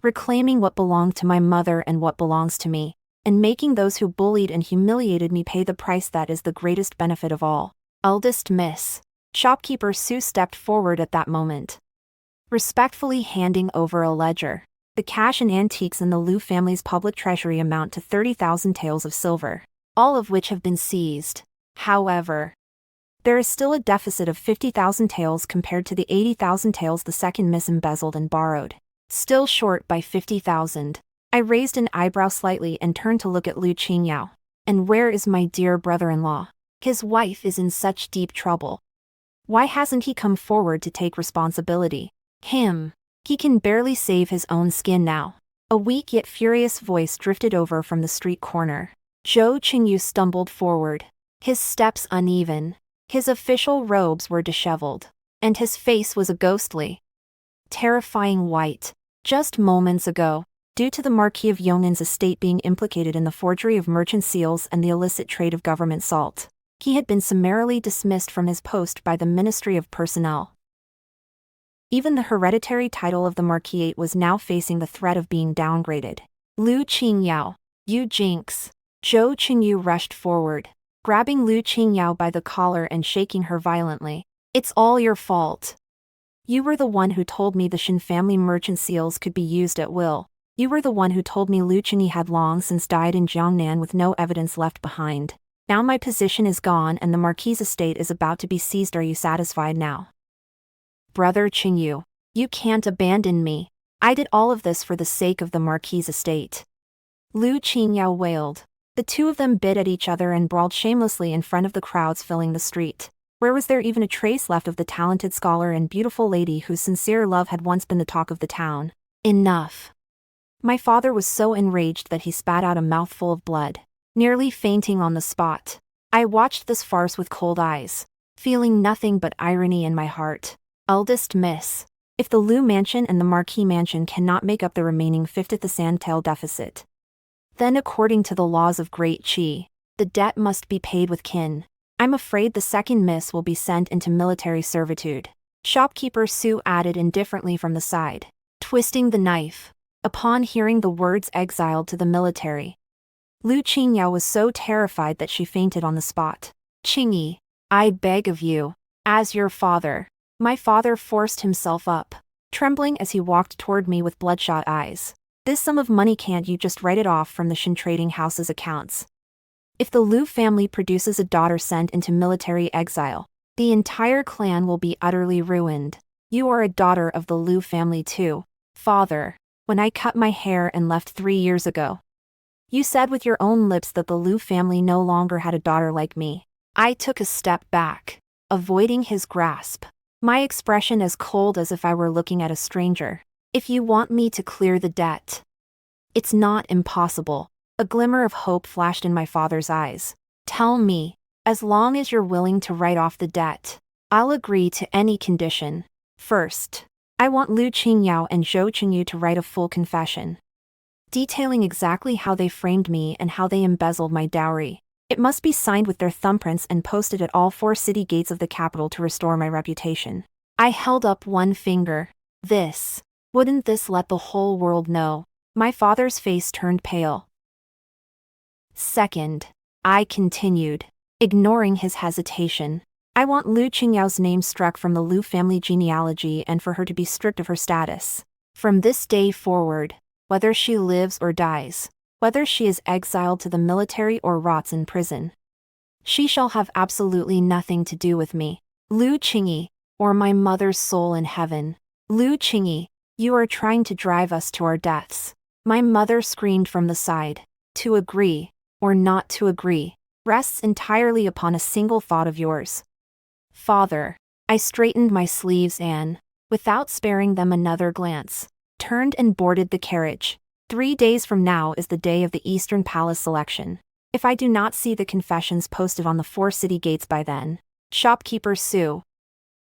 S1: reclaiming what belonged to my mother and what belongs to me, and making those who bullied and humiliated me pay the price, that is the greatest benefit of all. Eldest Miss. Shopkeeper Su stepped forward at that moment, respectfully handing over a ledger. The cash and antiques in the Lu family's public treasury amount to 30,000 taels of silver, all of which have been seized. However, there is still a deficit of 50,000 taels compared to the 80,000 taels the second miss embezzled and borrowed. Still short by 50,000. I raised an eyebrow slightly and turned to look at Lu Qingyao. And where is my dear brother-in-law? His wife is in such deep trouble. Why hasn't he come forward to take responsibility? He can barely save his own skin now. A weak yet furious voice drifted over from the street corner. Zhou Chengyu stumbled forward, his steps uneven. His official robes were disheveled, and his face was a ghostly, terrifying white. Just moments ago, due to the Marquis of Yong'an's estate being implicated in the forgery of merchant seals and the illicit trade of government salt, he had been summarily dismissed from his post by the Ministry of Personnel. Even the hereditary title of the Marquisate was now facing the threat of being downgraded. Lu Qingyao, you jinx! Zhou Chengyu rushed forward, grabbing Lu Qingyao by the collar and shaking her violently. It's all your fault. You were the one who told me the Shen family merchant seals could be used at will. You were the one who told me Lu Qingyao had long since died in Jiangnan with no evidence left behind. Now my position is gone and the Marquis' estate is about to be seized. Are you satisfied now? Brother Qingyu, you can't abandon me. I did all of this for the sake of the Marquis' estate. Lu Qingyao wailed. The two of them bit at each other and brawled shamelessly in front of the crowds filling the street. Where was there even a trace left of the talented scholar and beautiful lady whose sincere love had once been the talk of the town? Enough. My father was so enraged that he spat out a mouthful of blood, nearly fainting on the spot. I watched this farce with cold eyes, feeling nothing but irony in my heart. Eldest Miss. If the Lu mansion and the Marquis mansion cannot make up the remaining fifth of the sandtail deficit, then according to the laws of Great Qi, the debt must be paid with kin. I'm afraid the second miss will be sent into military servitude. Shopkeeper Su added indifferently from the side, twisting the knife. Upon hearing the words exiled to the military, Lu Qingyao was so terrified that she fainted on the spot. Qingyi, I beg of you, as your father. My father forced himself up, trembling as he walked toward me with bloodshot eyes. This sum of money, can't you just write it off from the Shen trading house's accounts? If the Lu family produces a daughter sent into military exile, the entire clan will be utterly ruined. You are a daughter of the Lu family too, father. When I cut my hair and left 3 years ago, you said with your own lips that the Lu family no longer had a daughter like me. I took a step back, avoiding his grasp, my expression as cold as if I were looking at a stranger. If you want me to clear the debt, it's not impossible. A glimmer of hope flashed in my father's eyes. Tell me, as long as you're willing to write off the debt, I'll agree to any condition. First, I want Lu Qingyao and Zhou Chengyu to write a full confession, detailing exactly how they framed me and how they embezzled my dowry. It must be signed with their thumbprints and posted at all 4 city gates of the capital to restore my reputation. I held up one finger. Wouldn't this let the whole world know? My father's face turned pale. Second, I continued, ignoring his hesitation. I want Lu Qingyao's name struck from the Lu family genealogy and for her to be stripped of her status. From this day forward, whether she lives or dies, whether she is exiled to the military or rots in prison, she shall have absolutely nothing to do with me. Lu Qingyi, or my mother's soul in heaven. Lu Qingyi, you are trying to drive us to our deaths. My mother screamed from the side. To agree, or not to agree, rests entirely upon a single thought of yours. Father. I straightened my sleeves and, without sparing them another glance, turned and boarded the carriage. 3 days from now is the day of the Eastern Palace selection. If I do not see the confessions posted on the 4 city gates by then, Shopkeeper Su,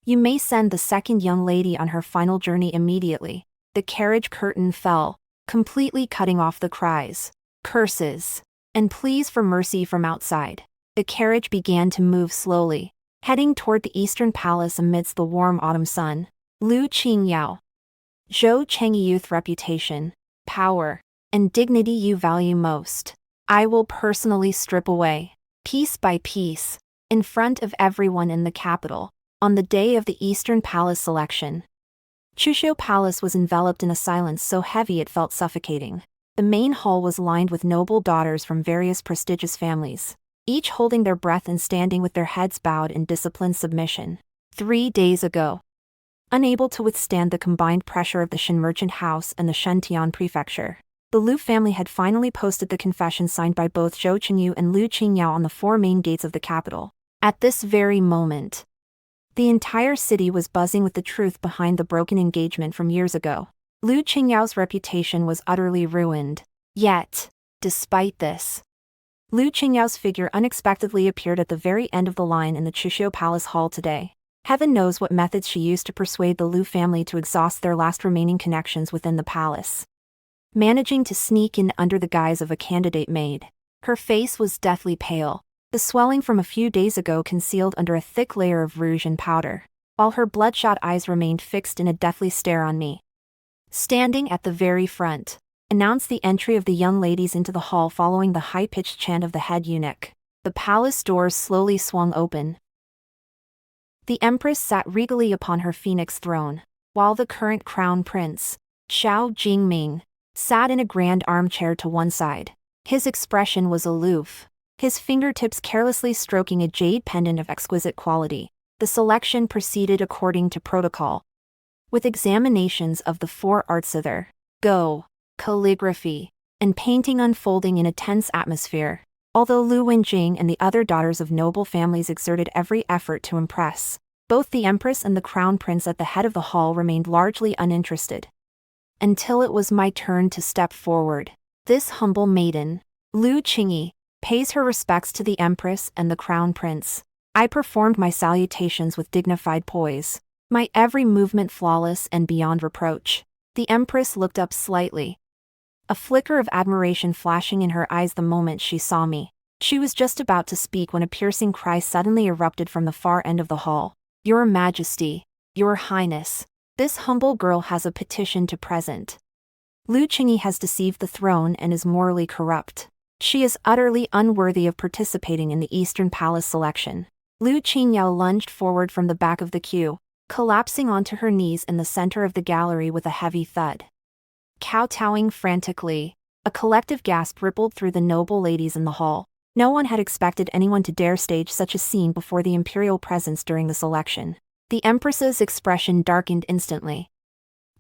S1: you may send the second young lady on her final journey immediately. The carriage curtain fell. completely cutting off the cries, curses, and pleas for mercy from outside. The carriage began to move slowly, heading toward the eastern palace amidst the warm autumn sun. Lu Qingyao. Zhou Chengyu's reputation, power, and dignity you value most, I will personally strip away, piece by piece, in front of everyone in the capital, on the day of the Eastern Palace selection. Qingyao Palace was enveloped in a silence so heavy it felt suffocating. The main hall was lined with noble daughters from various prestigious families, each holding their breath and standing with their heads bowed in disciplined submission. 3 days ago, unable to withstand the combined pressure of the Shen merchant house and the Shentian prefecture, the Lu family had finally posted the confession signed by both Zhou Chengyu and Lu Qingyao on the 4 main gates of the capital. At this very moment, the entire city was buzzing with the truth behind the broken engagement from years ago. Lu Qingyao's reputation was utterly ruined. Yet, despite this, Lu Qingyao's figure unexpectedly appeared at the very end of the line in the Qingyao Palace Hall today. Heaven knows what methods she used to persuade the Lu family to exhaust their last remaining connections within the palace. Managing to sneak in under the guise of a candidate maid, her face was deathly pale, the swelling from a few days ago concealed under a thick layer of rouge and powder, while her bloodshot eyes remained fixed in a deathly stare on me. Standing at the very front, announced the entry of the young ladies into the hall following the high-pitched chant of the head eunuch. The palace doors slowly swung open. The empress sat regally upon her phoenix throne, while the current crown prince, Xiao Jingming, sat in a grand armchair to one side. His expression was aloof, his fingertips carelessly stroking a jade pendant of exquisite quality. The selection proceeded according to protocol, with examinations of the 4 arts of their Go, calligraphy, and painting unfolding in a tense atmosphere. Although Lu Wenjing and the other daughters of noble families exerted every effort to impress, both the empress and the crown prince at the head of the hall remained largely uninterested. Until it was my turn to step forward, this humble maiden, Lu Qingyi, pays her respects to the empress and the crown prince. I performed my salutations with dignified poise, my every movement flawless and beyond reproach. The empress looked up slightly, a flicker of admiration flashing in her eyes the moment she saw me. She was just about to speak when a piercing cry suddenly erupted from the far end of the hall. Your Majesty, Your Highness, this humble girl has a petition to present. Lu Qingyi has deceived the throne and is morally corrupt. She is utterly unworthy of participating in the Eastern Palace selection. Lu Qingyao lunged forward from the back of the queue, collapsing onto her knees in the center of the gallery with a heavy thud. Kowtowing frantically, a collective gasp rippled through the noble ladies in the hall. No one had expected anyone to dare stage such a scene before the imperial presence during this election. The empress's expression darkened instantly,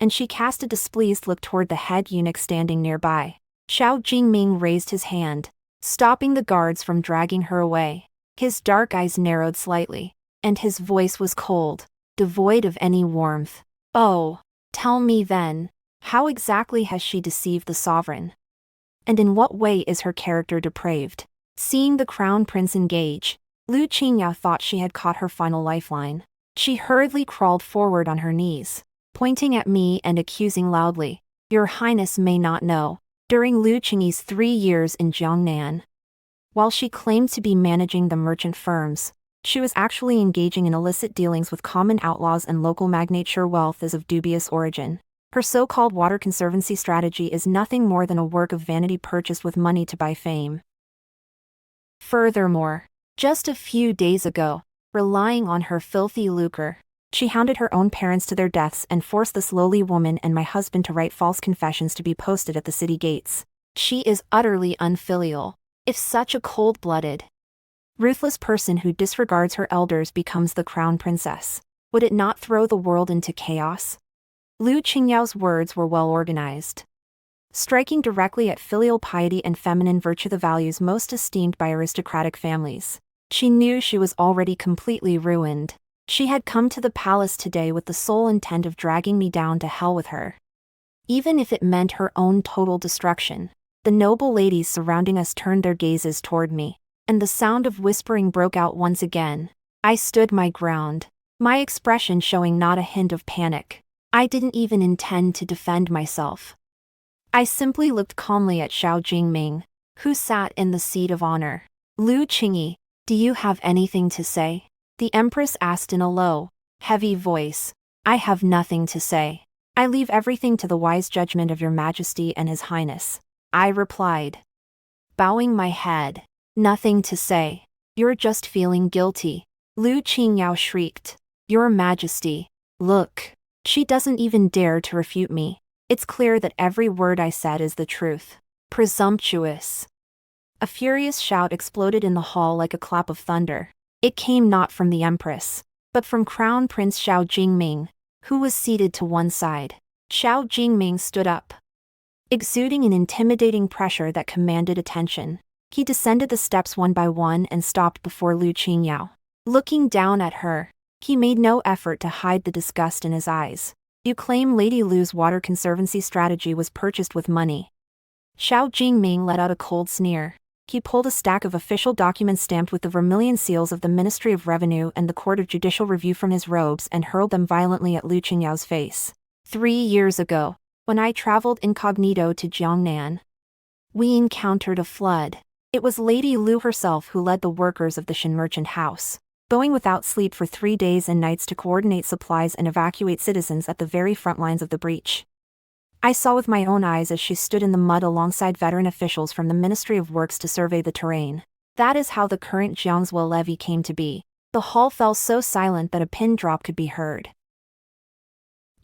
S1: and she cast a displeased look toward the head eunuch standing nearby. Xiao Jingming raised his hand, stopping the guards from dragging her away. His dark eyes narrowed slightly, and his voice was cold, devoid of any warmth. Oh, tell me then, how exactly has she deceived the sovereign? And in what way is her character depraved? Seeing the crown prince engage, Lu Qingyao thought she had caught her final lifeline. She hurriedly crawled forward on her knees, pointing at me and accusing loudly. Your Highness may not know, during Lu Qingyi's 3 years in Jiangnan, while she claimed to be managing the merchant firms, she was actually engaging in illicit dealings with common outlaws and local magnates. Her wealth is of dubious origin. Her so-called water conservancy strategy is nothing more than a work of vanity purchased with money to buy fame. Furthermore, just a few days ago, relying on her filthy lucre, she hounded her own parents to their deaths and forced this lowly woman and my husband to write false confessions to be posted at the city gates. She is utterly unfilial. If such a cold-blooded, ruthless person who disregards her elders becomes the crown princess, would it not throw the world into chaos? Lu Qingyao's words were well organized, striking directly at filial piety and feminine virtue, the values most esteemed by aristocratic families. She knew she was already completely ruined. She had come to the palace today with the sole intent of dragging me down to hell with her, even if it meant her own total destruction. The noble ladies surrounding us turned their gazes toward me, and the sound of whispering broke out once again. I stood my ground, my expression showing not a hint of panic. I didn't even intend to defend myself. I simply looked calmly at Zhou Jingming, who sat in the seat of honor. Lu Qingyao, do you have anything to say? The empress asked in a low, heavy voice. I have nothing to say. I leave everything to the wise judgment of your majesty and his highness, I replied, bowing my head. Nothing to say. You're just feeling guilty. Lu Qingyao shrieked. Your majesty. Look. She doesn't even dare to refute me. It's clear that every word I said is the truth. Presumptuous. A furious shout exploded in the hall like a clap of thunder. It came not from the empress, but from Crown Prince Zhou Jingming, who was seated to one side. Zhou Jingming stood up, exuding an intimidating pressure that commanded attention. He descended the steps one by one and stopped before Lu Qingyao. Looking down at her, he made no effort to hide the disgust in his eyes. You claim Lady Lu's water conservancy strategy was purchased with money. Zhou Jingming let out a cold sneer. He pulled a stack of official documents stamped with the vermilion seals of the Ministry of Revenue and the Court of Judicial Review from his robes and hurled them violently at Lu Qingyao's face. 3 years ago, when I traveled incognito to Jiangnan, we encountered a flood. It was Lady Lu herself who led the workers of the Shen merchant house, going without sleep for 3 days and nights to coordinate supplies and evacuate citizens at the very front lines of the breach. I saw with my own eyes as she stood in the mud alongside veteran officials from the Ministry of Works to survey the terrain. That is how the current Jiangzhou levy came to be. The hall fell so silent that a pin drop could be heard.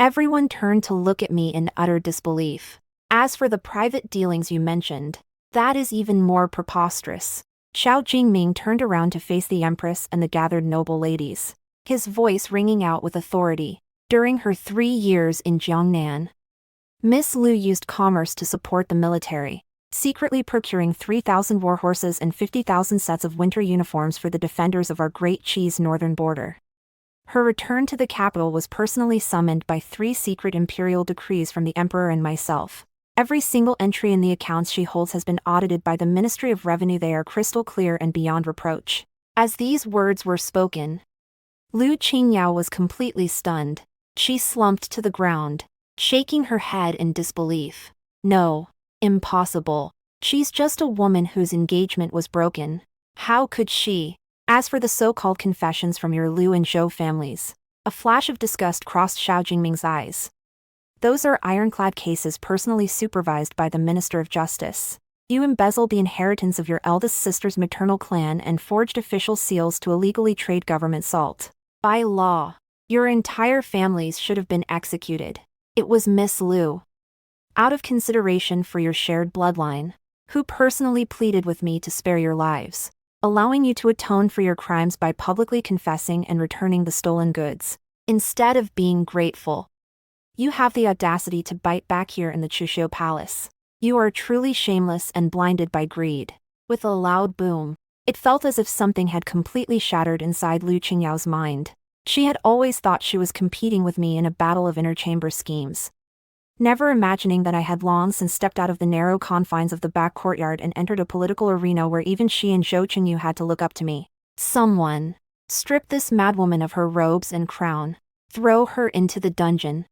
S1: Everyone turned to look at me in utter disbelief. As for the private dealings you mentioned, that is even more preposterous. Zhou Jingming turned around to face the empress and the gathered noble ladies, his voice ringing out with authority. During her 3 years in Jiangnan, Miss Lu used commerce to support the military, secretly procuring 3,000 war horses and 50,000 sets of winter uniforms for the defenders of our Great Qi's northern border. Her return to the capital was personally summoned by 3 secret imperial decrees from the emperor and myself. Every single entry in the accounts she holds has been audited by the Ministry of Revenue. They are crystal clear and beyond reproach. As these words were spoken, Lu Qingyao was completely stunned. She slumped to the ground, shaking her head in disbelief. No, impossible. She's just a woman whose engagement was broken. How could she? As for the so-called confessions from your Lu and Zhou families, a flash of disgust crossed Zhou Jingming's eyes. Those are ironclad cases personally supervised by the Minister of Justice. You embezzled the inheritance of your eldest sister's maternal clan and forged official seals to illegally trade government salt. By law, your entire families should have been executed. It was Miss Lu, out of consideration for your shared bloodline, who personally pleaded with me to spare your lives, allowing you to atone for your crimes by publicly confessing and returning the stolen goods. Instead of being grateful, you have the audacity to bite back here in the Chuxiu Palace. You are truly shameless and blinded by greed. With a loud boom, it felt as if something had completely shattered inside Lu Qingyao's mind. She had always thought she was competing with me in a battle of inner chamber schemes, never imagining that I had long since stepped out of the narrow confines of the back courtyard and entered a political arena where even she and Zhou Chengyu had to look up to me. Someone, strip this madwoman of her robes and crown, throw her into the dungeon,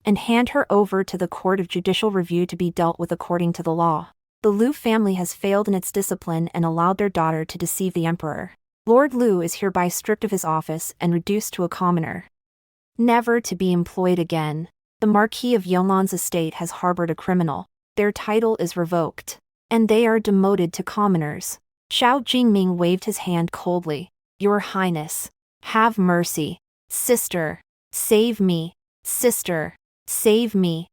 S1: and hand her over to the Court of Judicial Review to be dealt with according to the law. The Lu family has failed in its discipline and allowed their daughter to deceive the emperor. Lord Lu is hereby stripped of his office and reduced to a commoner, never to be employed again. The Marquis of Yonlan's estate has harbored a criminal. Their title is revoked, and they are demoted to commoners. Zhou Jingming waved his hand coldly. Your Highness, have mercy. Sister, save me. Sister, save me.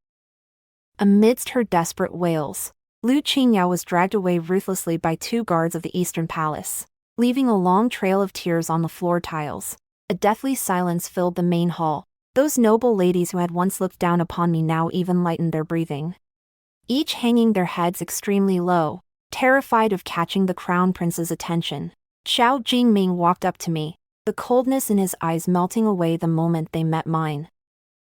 S1: Amidst her desperate wails, Lu Qingyao was dragged away ruthlessly by 2 guards of the Eastern Palace, leaving a long trail of tears on the floor tiles. A deathly silence filled the main hall. Those noble ladies who had once looked down upon me now even lightened their breathing, each hanging their heads extremely low, terrified of catching the crown prince's attention. Zhou Jingming walked up to me, the coldness in his eyes melting away the moment they met mine,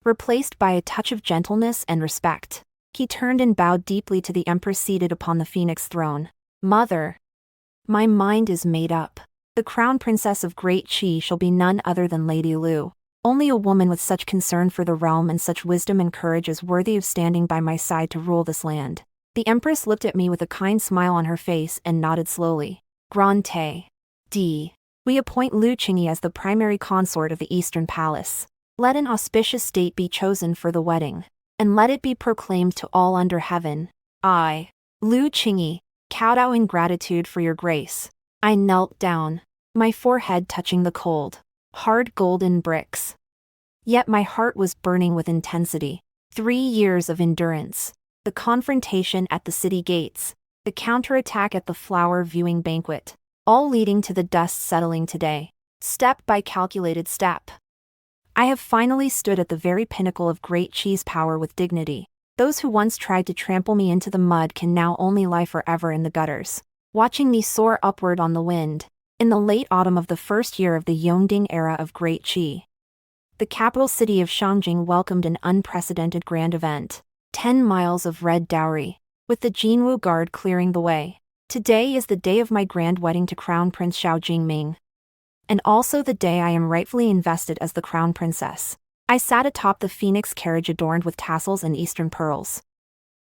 S1: replaced by a touch of gentleness and respect. He turned and bowed deeply to the empress seated upon the phoenix throne. Mother, my mind is made up. The crown princess of Great Qi shall be none other than Lady Lu. Only a woman with such concern for the realm and such wisdom and courage is worthy of standing by my side to rule this land. The empress looked at me with a kind smile on her face and nodded slowly. Grande. D. We appoint Lu Qingyao as the primary consort of the Eastern Palace. Let an auspicious date be chosen for the wedding, and let it be proclaimed to all under heaven. I, Lu Qingyao, kowtow in gratitude for your grace. I knelt down, my forehead touching the cold, hard golden bricks. Yet my heart was burning with intensity. 3 years of endurance, the confrontation at the city gates, the counterattack at the flower viewing banquet, all leading to the dust settling today, step by calculated step. I have finally stood at the very pinnacle of great Qi's power with dignity. Those who once tried to trample me into the mud can now only lie forever in the gutters, watching me soar upward on the wind. In the late autumn of the first year of the Yongding era of Great Qi, the capital city of Shangjing welcomed an unprecedented grand event. 10 miles of red dowry, with the Jinwu Guard clearing the way. Today is the day of my grand wedding to Crown Prince Xiao Jingming, and also the day I am rightfully invested as the Crown Princess. I sat atop the phoenix carriage adorned with tassels and eastern pearls,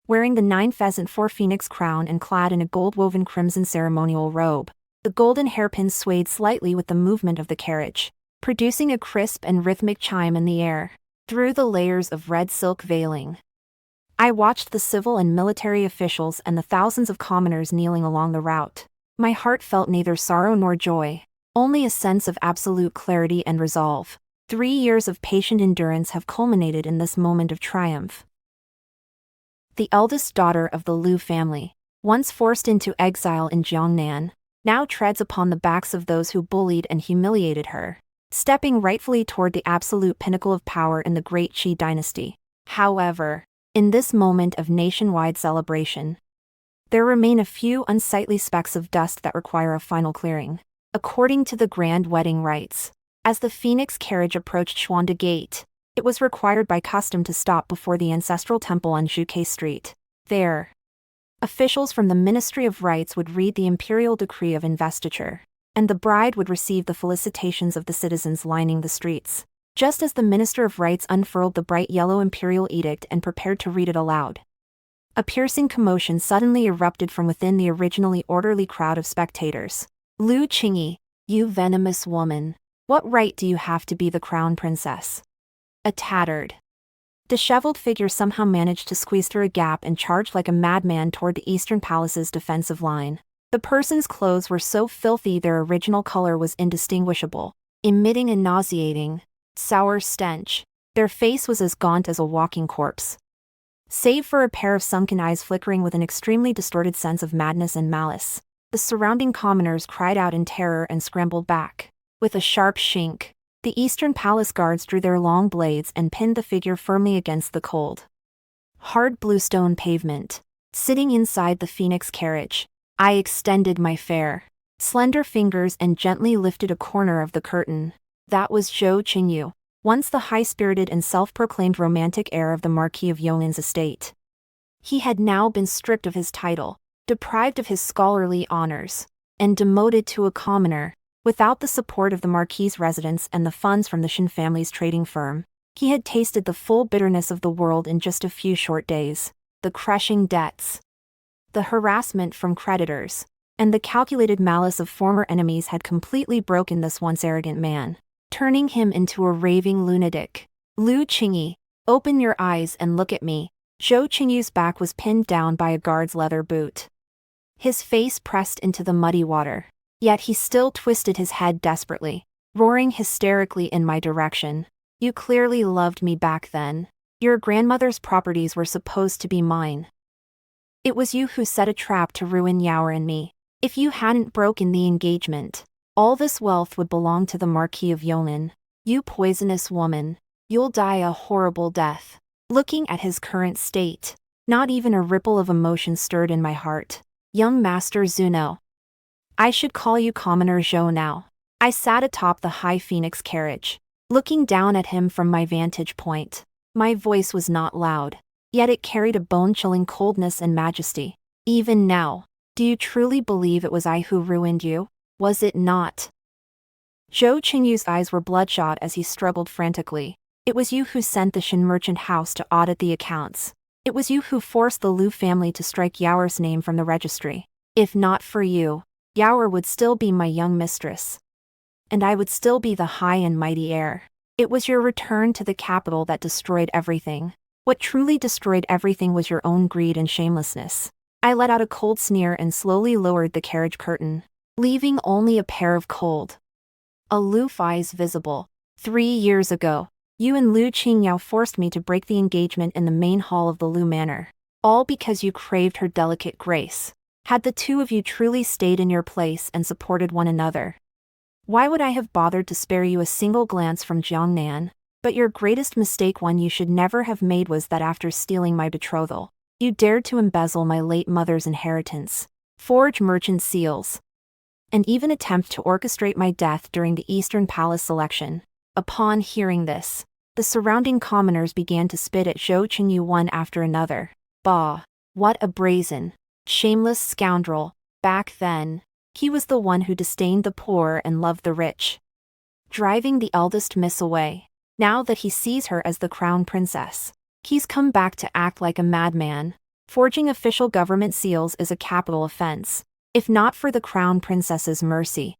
S1: wearing the 9-pheasant 4-phoenix crown and clad in a gold-woven crimson ceremonial robe. The golden hairpins swayed slightly with the movement of the carriage, producing a crisp and rhythmic chime in the air. Through the layers of red silk veiling, I watched the civil and military officials and the thousands of commoners kneeling along the route. My heart felt neither sorrow nor joy, only a sense of absolute clarity and resolve. 3 years of patient endurance have culminated in this moment of triumph. The eldest daughter of the Lu family, once forced into exile in Jiangnan, now treads upon the backs of those who bullied and humiliated her, stepping rightfully toward the absolute pinnacle of power in the Great Qi dynasty. However, in this moment of nationwide celebration, there remain a few unsightly specks of dust that require a final clearing. According to the grand wedding rites, as the phoenix carriage approached Xuande Gate, it was required by custom to stop before the ancestral temple on Zhuke Street. There, officials from the Ministry of Rites would read the imperial decree of investiture, and the bride would receive the felicitations of the citizens lining the streets. Just as the Minister of Rites unfurled the bright yellow imperial edict and prepared to read it aloud, a piercing commotion suddenly erupted from within the originally orderly crowd of spectators. Lu Qingyao, you venomous woman, what right do you have to be the crown princess? A tattered, disheveled figure somehow managed to squeeze through a gap and charged like a madman toward the Eastern Palace's defensive line. The person's clothes were so filthy their original color was indistinguishable, emitting a nauseating, sour stench. Their face was as gaunt as a walking corpse, save for a pair of sunken eyes flickering with an extremely distorted sense of madness and malice. The surrounding commoners cried out in terror and scrambled back. With a sharp shink, the Eastern Palace guards drew their long blades and pinned the figure firmly against the cold, hard bluestone pavement. Sitting inside the phoenix carriage, I extended my fair, slender fingers and gently lifted a corner of the curtain. That was Zhou Chengyu, once the high-spirited and self-proclaimed romantic heir of the Marquis of Yong'an's estate. He had now been stripped of his title, deprived of his scholarly honors, and demoted to a commoner. Without the support of the Marquis's residence and the funds from the Shen family's trading firm, he had tasted the full bitterness of the world in just a few short days. The crushing debts, the harassment from creditors, and the calculated malice of former enemies had completely broken this once arrogant man, turning him into a raving lunatic. Lu Qingyao, open your eyes and look at me. Zhou Chengyu's back was pinned down by a guard's leather boot, his face pressed into the muddy water. Yet he still twisted his head desperately, roaring hysterically in my direction. You clearly loved me back then. Your grandmother's properties were supposed to be mine. It was you who set a trap to ruin Yaoer and me. If you hadn't broken the engagement, all this wealth would belong to the Marquis of Yong'an. You poisonous woman, you'll die a horrible death. Looking at his current state, not even a ripple of emotion stirred in my heart. Young Master Zuno. I should call you Commoner Zhou now. I sat atop the high phoenix carriage, looking down at him from my vantage point. My voice was not loud, yet it carried a bone-chilling coldness and majesty. Even now, do you truly believe it was I who ruined you? Was it not? Zhou Chengyu's eyes were bloodshot as he struggled frantically. It was you who sent the Shin merchant house to audit the accounts. It was you who forced the Lu family to strike Yaoer's name from the registry. If not for you, Yaoer would still be my young mistress. And I would still be the high and mighty heir. It was your return to the capital that destroyed everything. What truly destroyed everything was your own greed and shamelessness. I let out a cold sneer and slowly lowered the carriage curtain, leaving only a pair of cold, aloof eyes visible. 3 years ago, you and Lu Qingyao forced me to break the engagement in the main hall of the Lu Manor. All because you craved her delicate grace. Had the two of you truly stayed in your place and supported one another, why would I have bothered to spare you a single glance from Jiangnan? But your greatest mistake, one you should never have made, was that after stealing my betrothal, you dared to embezzle my late mother's inheritance, forge merchant seals, and even attempt to orchestrate my death during the Eastern Palace election. Upon hearing this, the surrounding commoners began to spit at Zhou Chengyu one after another. Bah! What a brazen, shameless scoundrel. Back then, he was the one who disdained the poor and loved the rich, driving the eldest miss away. Now that he sees her as the crown princess, he's come back to act like a madman. Forging official government seals is a capital offense. If not for the crown princess's mercy,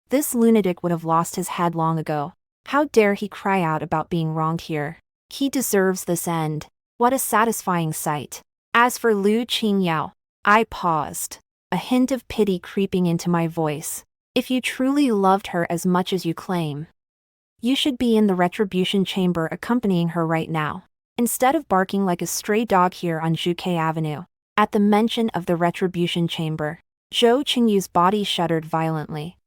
S1: this lunatic would have lost his head long ago. How dare he cry out about being wronged here? He deserves this end. What a satisfying sight. As for Lu Qingyao, I paused, a hint of pity creeping into my voice. If you truly loved her as much as you claim, you should be in the retribution chamber accompanying her right now, instead of barking like a stray dog here on Zhuke Avenue. At the mention of the retribution chamber, Zhou Chengyu's body shuddered violently.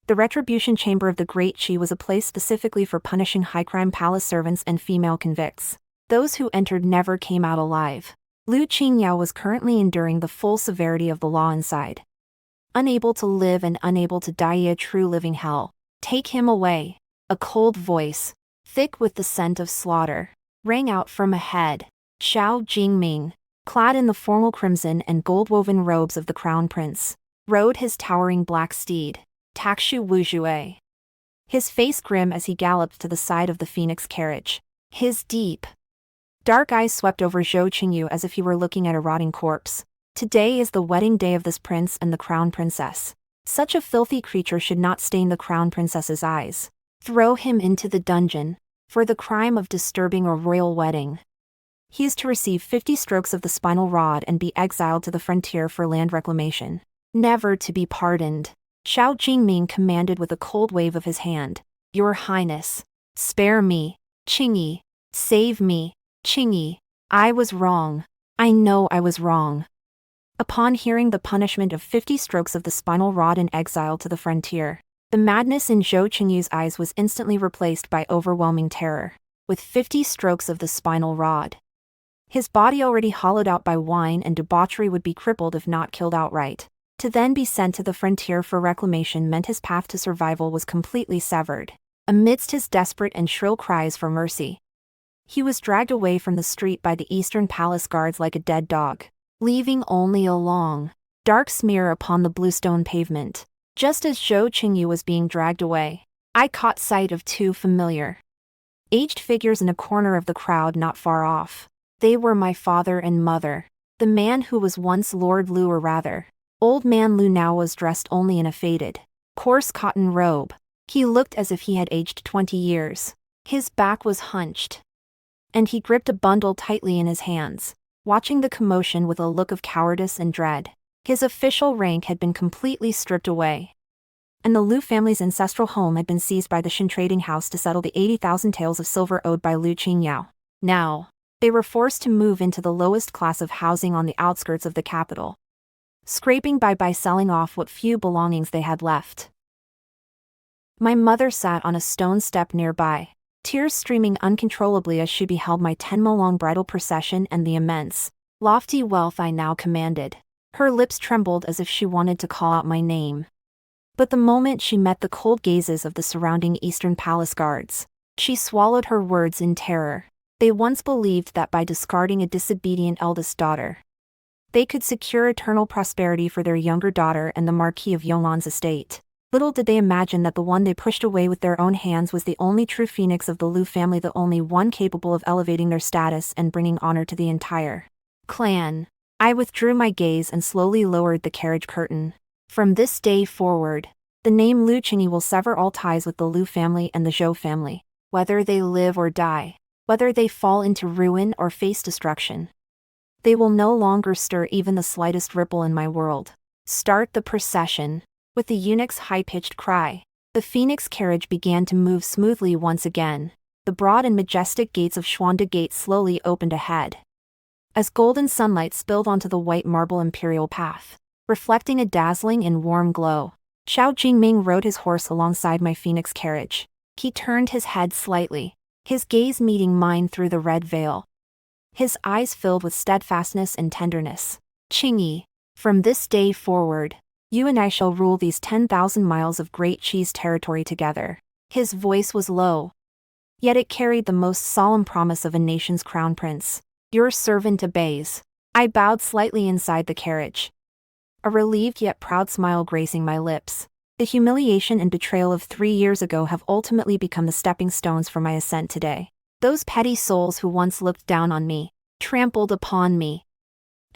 S1: The retribution chamber of the Great Qi was a place specifically for punishing high-crime palace servants and female convicts. Those who entered never came out alive. Lu Qingyao was currently enduring the full severity of the law inside. Unable to live and unable to die, a true living hell. Take him away. A cold voice, thick with the scent of slaughter, rang out from ahead. Xiao Jingming, clad in the formal crimson and gold-woven robes of the crown prince, rode his towering black steed, Takshu Wuzhue, his face grim as he galloped to the side of the phoenix carriage. His deep, dark eyes swept over Zhou Chengyu as if he were looking at a rotting corpse. Today is the wedding day of this prince and the crown princess. Such a filthy creature should not stain the crown princess's eyes. Throw him into the dungeon, for the crime of disturbing a royal wedding. He is to receive 50 strokes of the spinal rod and be exiled to the frontier for land reclamation, never to be pardoned. Xiao Jingming commanded with a cold wave of his hand. Your Highness, spare me. Qingyi, save me. Qingyi, I was wrong. I know I was wrong. Upon hearing the punishment of 50 strokes of the spinal rod and exile to the frontier, the madness in Zhou Chengyu's eyes was instantly replaced by overwhelming terror. With 50 strokes of the spinal rod, his body already hollowed out by wine and debauchery would be crippled if not killed outright. To then be sent to the frontier for reclamation meant his path to survival was completely severed. Amidst his desperate and shrill cries for mercy, he was dragged away from the street by the Eastern Palace guards like a dead dog, leaving only a long, dark smear upon the bluestone pavement. Just as Zhou Chengyu was being dragged away, I caught sight of two familiar, aged figures in a corner of the crowd not far off. They were my father and mother. The man who was once Lord Lu, or rather, Old Man Lu, now was dressed only in a faded, coarse cotton robe. He looked as if he had aged 20 years. His back was hunched, and he gripped a bundle tightly in his hands, watching the commotion with a look of cowardice and dread. His official rank had been completely stripped away, and the Lu family's ancestral home had been seized by the Shin trading house to settle the 80,000 taels of silver owed by Lu Qingyao. Now, they were forced to move into the lowest class of housing on the outskirts of the capital, scraping by selling off what few belongings they had left. My mother sat on a stone step nearby, tears streaming uncontrollably as she beheld my 10-mo-long bridal procession and the immense, lofty wealth I now commanded. Her lips trembled as if she wanted to call out my name. But the moment she met the cold gazes of the surrounding Eastern Palace guards, she swallowed her words in terror. They once believed that by discarding a disobedient eldest daughter, they could secure eternal prosperity for their younger daughter and the Marquis of Yong'an's estate. Little did they imagine that the one they pushed away with their own hands was the only true phoenix of the Lu family, the only one capable of elevating their status and bringing honor to the entire clan. I withdrew my gaze and slowly lowered the carriage curtain. From this day forward, the name Lu Qingyao will sever all ties with the Lu family and the Zhou family, whether they live or die, whether they fall into ruin or face destruction. They will no longer stir even the slightest ripple in my world. Start the procession. With the eunuch's high-pitched cry, the phoenix carriage began to move smoothly once again. The broad and majestic gates of Xuande Gate slowly opened ahead, as golden sunlight spilled onto the white marble imperial path, reflecting a dazzling and warm glow. Xiao Jingming rode his horse alongside my phoenix carriage. He turned his head slightly, his gaze meeting mine through the red veil. His eyes filled with steadfastness and tenderness. Qingyi, from this day forward, you and I shall rule these 10,000 miles of great cheese territory together. His voice was low, yet it carried the most solemn promise of a nation's crown prince. Your servant obeys. I bowed slightly inside the carriage, a relieved yet proud smile gracing my lips. The humiliation and betrayal of 3 years ago have ultimately become the stepping stones for my ascent today. Those petty souls who once looked down on me, trampled upon me,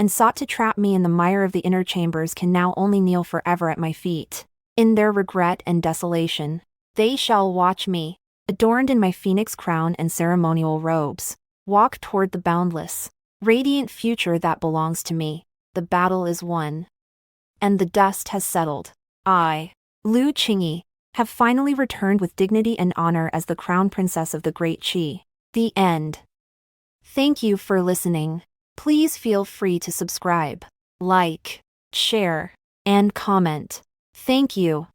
S1: and sought to trap me in the mire of the inner chambers can now only kneel forever at my feet. In their regret and desolation, they shall watch me, adorned in my phoenix crown and ceremonial robes, walk toward the boundless, radiant future that belongs to me. The battle is won, and the dust has settled. I, Lu Qingyao, have finally returned with dignity and honor as the crown princess of the Great Qi. The end. Thank you for listening. Please feel free to subscribe, like, share, and comment. Thank you.